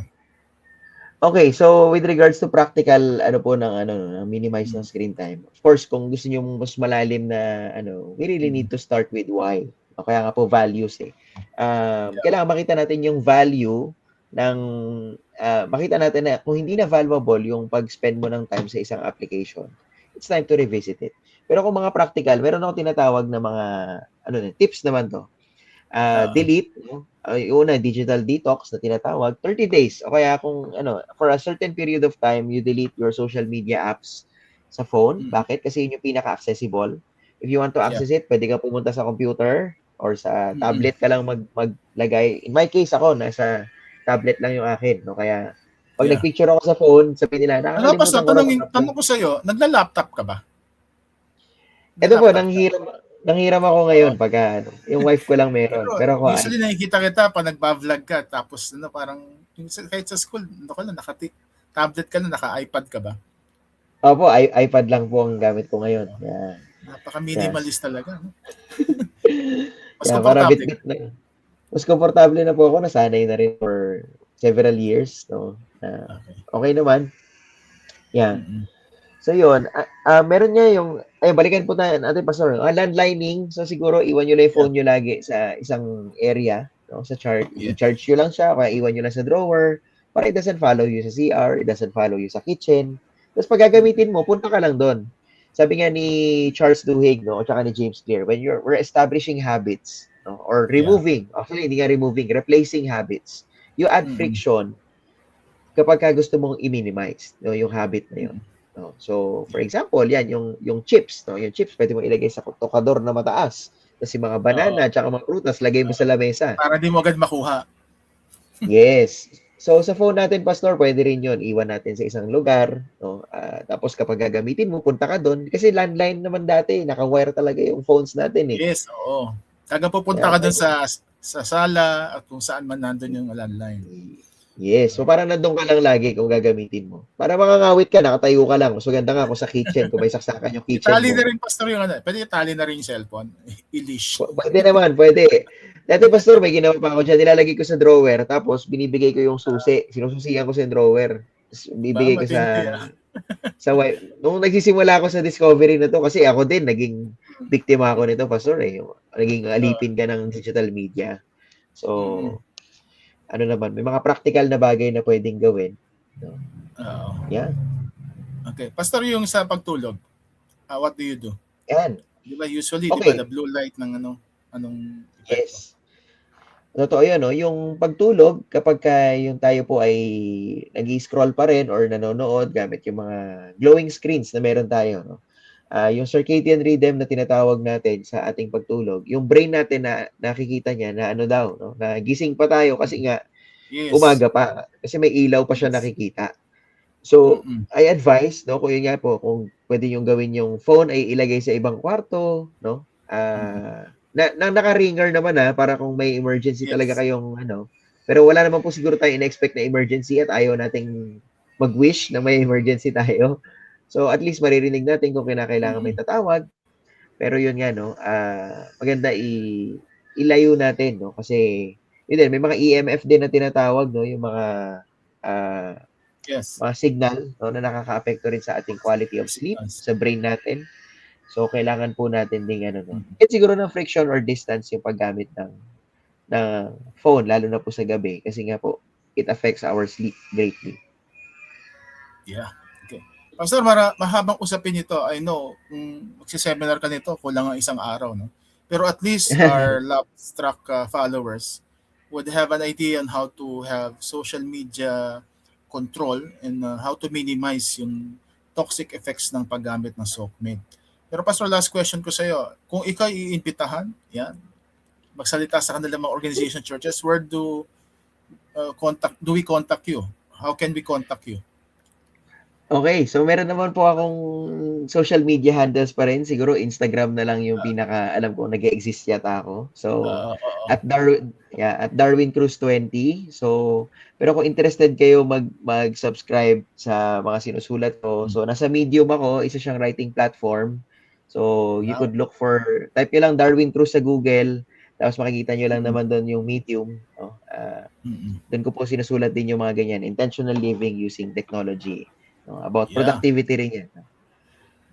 [SPEAKER 2] Okay, so with regards to practical ng minimize ng screen time. Of course, kung gusto niyo mas malalim na we really need to start with why. O kaya nga po values eh. Kailangan makita natin yung value ng makita natin na kung hindi na valuable yung pag-spend mo ng time sa isang application, it's time to revisit it. Pero kung mga practical, meron ako tinatawag na mga tips naman to. Delete, yung una, digital detox na tinatawag, 30 days. O kaya kung for a certain period of time, you delete your social media apps sa phone. Bakit? Kasi yun yung pinaka-accessible. If you want to access it, pwede ka pumunta sa computer or sa tablet ka lang maglagay. In my case, ako, nasa tablet lang yung akin. No? Kaya, pag nag-picture ako sa phone, sabihin nila,
[SPEAKER 1] nakakalimutan ko. Tanong ko sa'yo, nagla-laptop ka ba?
[SPEAKER 2] Ito po, nanghiram nanghiram ako
[SPEAKER 1] Oo.
[SPEAKER 2] ngayon pagka ano, yung wife ko lang
[SPEAKER 1] Pero
[SPEAKER 2] meron. Pero ako
[SPEAKER 1] usually nakikita kita pag nagba-vlog ka tapos ano parang kahit sa school, ano ka lang, tablet ka na, naka-iPad ka ba?
[SPEAKER 2] opo, iPad lang po ang gamit ko ngayon. Yeah. Yes.
[SPEAKER 1] Napaka-minimalist talaga, no? Mas
[SPEAKER 2] Yeah, para
[SPEAKER 1] komportable ka.
[SPEAKER 2] bit-bit na. Mas komportable na po ako, nasanay na rin for several years, no?
[SPEAKER 1] Okay.
[SPEAKER 2] Okay naman. Yeah.
[SPEAKER 1] Mm-mm.
[SPEAKER 2] So yun, meron nga yung, balikan po tayo natin, Pastor. Landlining, so siguro iwan nyo lang yung
[SPEAKER 1] Yeah.
[SPEAKER 2] phone nyo lagi sa isang area, no? Sa chart,
[SPEAKER 1] Yeah.
[SPEAKER 2] i-charge nyo lang siya, kaya iwan nyo lang sa drawer, para it doesn't follow you sa CR, it doesn't follow you sa kitchen. Tapos pag gagamitin mo, punta ka lang doon. Sabi nga ni Charles Duhigg, no, at saka ni James Clear, when we're establishing habits, no, or
[SPEAKER 1] Yeah.
[SPEAKER 2] removing, actually hindi nga removing, replacing habits, you add
[SPEAKER 1] Mm-mm.
[SPEAKER 2] friction kapag ka gusto mong i-minimize, no, yung habit na yun.
[SPEAKER 1] Mm-mm.
[SPEAKER 2] No? So, for example, yan, yung chips, no? Yung chips, pwede mo ilagay sa tokador na mataas. Tapos yung mga banana,
[SPEAKER 1] Oo.
[SPEAKER 2] tsaka mga prutas, lagay mo sa lamesa.
[SPEAKER 1] Para di mo agad makuha.
[SPEAKER 2] Yes. So, sa phone natin, Pastor, pwede rin yun. Iwan natin sa isang lugar. No? Tapos, kapag gagamitin mo, punta ka doon. Kasi landline naman dati, naka-wire talaga yung phones natin eh.
[SPEAKER 1] Yes, oo. Taga pupunta ka
[SPEAKER 2] Kaya
[SPEAKER 1] dun
[SPEAKER 2] pwede.
[SPEAKER 1] sa sala at kung saan man nandun yung landline.
[SPEAKER 2] Yes. So, parang nandun ka lang lagi kung gagamitin mo. Para makangawit ka, nakatayo ka lang. Mas maganda nga kung sa kitchen, kung may saksakan yung kitchen
[SPEAKER 1] Itali
[SPEAKER 2] mo.
[SPEAKER 1] na rin, Pastor, yung ano. Pwede itali na rin yung cellphone. I-leash.
[SPEAKER 2] Pwede naman, pwede. Dati, Pastor, may ginawa pa ako dyan. Nilalagay ko sa drawer, tapos binibigay ko yung susi. Sinususiyan ko sa drawer. Tapos bibigay ko
[SPEAKER 1] Matindi,
[SPEAKER 2] sa wife. Nung nagsisimula ako sa discovery na to, kasi ako din, naging biktima ako nito, Pastor. Naging alipin ka ng digital media. So, ano naman, may mga practical na bagay na pwedeng gawin. No?
[SPEAKER 1] Oo.
[SPEAKER 2] Yeah.
[SPEAKER 1] Okay. Pastor, yung sa pagtulog, what do you do?
[SPEAKER 2] Yan.
[SPEAKER 1] Di ba usually,
[SPEAKER 2] Okay.
[SPEAKER 1] di ba the blue light ng anong epekto?
[SPEAKER 2] Yes. Totoo yun, no? Yung pagtulog, kapag yung tayo po ay nag-scroll pa rin or nanonood gamit yung mga glowing screens na meron tayo, no? Yung circadian rhythm na tinatawag natin sa ating pagtulog, yung brain natin na nakikita niya na ano daw, no? Na gising pa tayo kasi nga
[SPEAKER 1] Yes.
[SPEAKER 2] umaga pa. Kasi may ilaw pa siya nakikita. So, I advise, no, kung yun nga po, kung pwede yung gawin yung phone ay ilagay sa ibang kwarto, no? Naka-ringer naman para kung may emergency talaga kayong ano. Pero wala naman po siguro tayo in-expect na emergency at ayaw nating mag-wish na may emergency tayo. So, at least maririnig natin kung kinakailangan may tatawag. Pero yun nga, no, maganda ilayo natin, no? Kasi, yun din, may mga EMF din na tinatawag, no? Yung mga mga signal, no, na nakaka-apekto rin sa ating quality of sleep, sa brain natin. So, kailangan po natin ding no. At siguro ng friction or distance yung paggamit ng phone, lalo na po sa gabi. Kasi nga po, it affects our sleep greatly.
[SPEAKER 1] Yeah. Okay. Pastor, mahabang usapin ito. I know, kung magsiseminar ka nito, kulang ang isang araw, no? Pero at least our Labstrack followers would have an idea on how to have social media control and how to minimize yung toxic effects ng paggamit ng SOCMED. Pero Pastor, last question ko sa iyo. Kung ikaw iimbitahan, yan, magsalita sa kanilang mga organization churches, where do we contact you? How can we contact you?
[SPEAKER 2] Okay, so meron naman po akong social media handles pa rin. Siguro Instagram na lang yung pinaka alam ko nag-exist yata ako. So at Darwin Cruz 20. So pero kung interested kayo mag-subscribe sa mga sinusulat ko. So nasa Medium ako, isa siyang writing platform. So you could look for, type nyo lang Darwin Cruz sa Google. Tapos makikita nyo lang naman doon yung Medium. Doon ko po sinusulat din yung mga ganyan. Intentional living using technology. About productivity rin yan.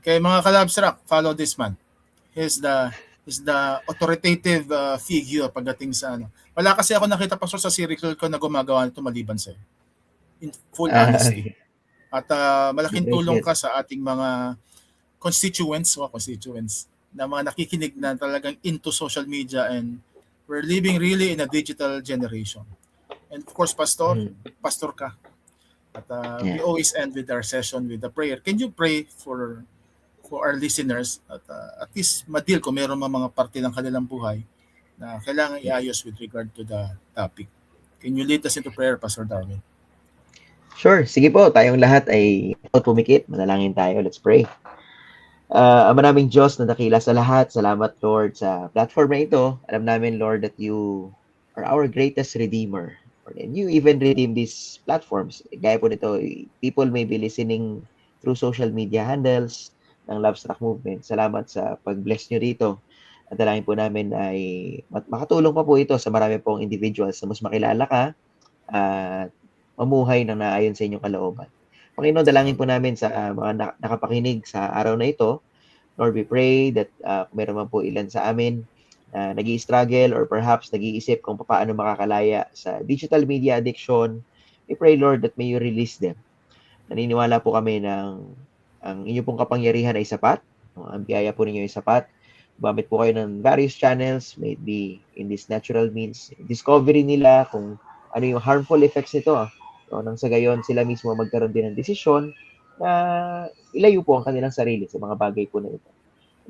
[SPEAKER 1] Okay, mga ka-Labstrack, follow this man. He's the authoritative figure pagdating sa ano. Wala kasi ako nakita pa sa circle ko na gumagawa nito maliban sa'yo. In full honesty. At malaking tulong ka sa ating mga constituents na mga nakikinig na talagang into social media, and we're living really in a digital generation. And of course, pastor ka. At we always end with our session with a prayer. Can you pray for our listeners at least ma-deal kung meron mga parte ng kanilang buhay na kailangan iayos with regard to the topic? Can you lead us into prayer, Pastor Darwin?
[SPEAKER 2] Sure. Sige po, tayong lahat ay pumikit. Manalangin tayo. Let's pray. Maraming Diyos na dakila sa lahat. Salamat, Lord, sa platform na ito. Alam namin, Lord, that you are our greatest redeemer. And you even redeem these platforms. Gaya po nito, people may be listening through social media handles ng Lovestruck Movement. Salamat sa pag-bless nyo rito. At dalangin po namin ay makatulong pa po ito sa marami pong individuals na mas makilala ka at mamuhay ng naayon sa inyong kalooban. Panginoon, dalangin po namin sa mga nakapakinig sa araw na ito. Lord, we pray that kung meron man po ilan sa amin na nag-i-struggle or perhaps nag-iisip kung paano makakalaya sa digital media addiction, we pray, Lord, that may you release them. Naniniwala po kami ng ang inyo pong kapangyarihan ay sapat. Ang biyaya po ninyo ay sapat. Gumamit po kayo ng various channels, may it be in this natural means, discovery nila kung ano yung harmful effects nito. So, nang sa gayon, sila mismo magkaroon din ng desisyon na ilayo po ang kanilang sarili sa mga bagay po na ito.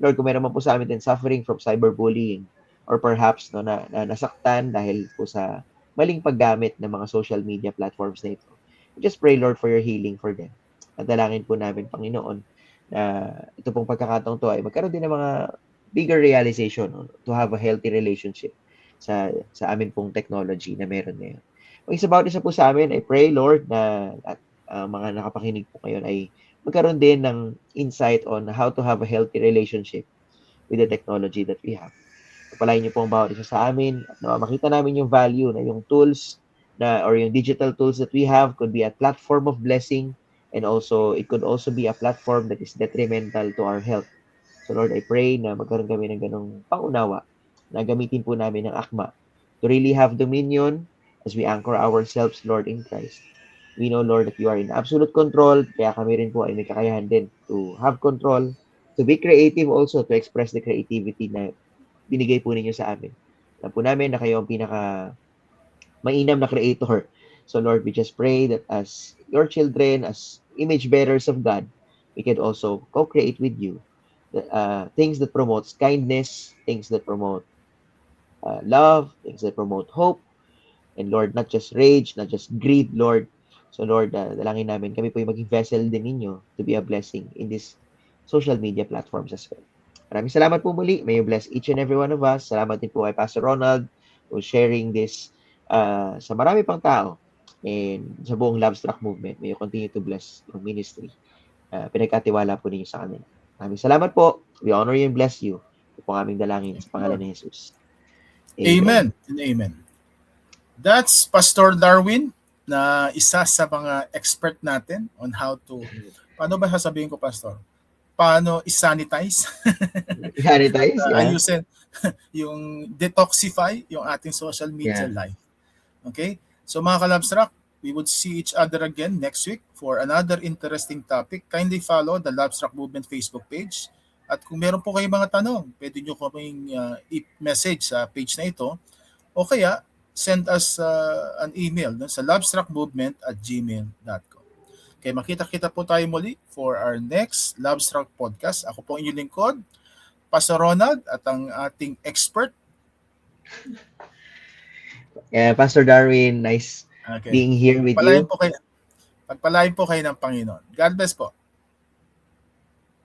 [SPEAKER 2] Lord, kung meron man po sa amin din suffering from cyberbullying or perhaps nasaktan dahil po sa maling paggamit ng mga social media platforms na ito, we just pray, Lord, for your healing for them. At dalangin po namin, Panginoon, na ito pong pagkakataong to ay magkaroon din ng mga bigger realization to have a healthy relationship sa amin pong technology na meron ngayon. Kung isa po sa amin, I pray, Lord, na at mga nakapakinig po ngayon ay magkaroon din ng insight on how to have a healthy relationship with the technology that we have. Pagpalain niyo po ang bawat isa sa amin at makita namin yung value na yung tools or yung digital tools that we have could be a platform of blessing and also it could also be a platform that is detrimental to our health. So Lord, I pray na magkaroon kami ng ganong pangunawa na gamitin po namin ng akma to really have dominion as we anchor ourselves, Lord, in Christ. We know, Lord, that you are in absolute control, kaya kami rin po ay may kakayahan din to have control, to be creative also, to express the creativity na binigay po ninyo sa amin. Alam po namin na kayo ang pinaka mainam na creator. So Lord, we just pray that as your children, as image bearers of God, we can also co-create with you things that promotes kindness, things that promote love, things that promote hope, and Lord, not just rage, not just greed, Lord. So Lord, dalangin namin, kami po yung maging vessel din ninyo to be a blessing in these social media platforms as well. Maraming salamat po muli. May you bless each and every one of us. Salamat din po kay Pastor Ronald for sharing this sa marami pang tao and sa buong Lovestruck Movement. May you continue to bless yung ministry. Pinagkatiwala po ninyo sa kanila. Maraming salamat po. We honor you and bless you. Ito po ang aming dalangin sa pangalan ni Jesus.
[SPEAKER 1] Amen and amen. That's Pastor Darwin na isa sa mga expert natin on how to, paano ba sasabihin ko, Pastor? Paano i-sanitize?
[SPEAKER 2] Sanitize, yeah.
[SPEAKER 1] Ayusin yung detoxify yung ating social media life. Okay? So mga ka-Lovestruck, we would see each other again next week for another interesting topic. Kindly follow the Lovestruck Movement Facebook page. At kung meron po kayong mga tanong, pwede nyo kaming i-message sa page na ito o kaya send us an email sa lovestruckmovement@gmail.com. Okay, makita-kita po tayo muli for our next Lovestruck podcast. Ako po ang inyong lingkod, Pastor Ronald, at ang ating expert.
[SPEAKER 2] Pastor Darwin, nice being here with you.
[SPEAKER 1] Pagpalain po kayo ng Panginoon. God bless po.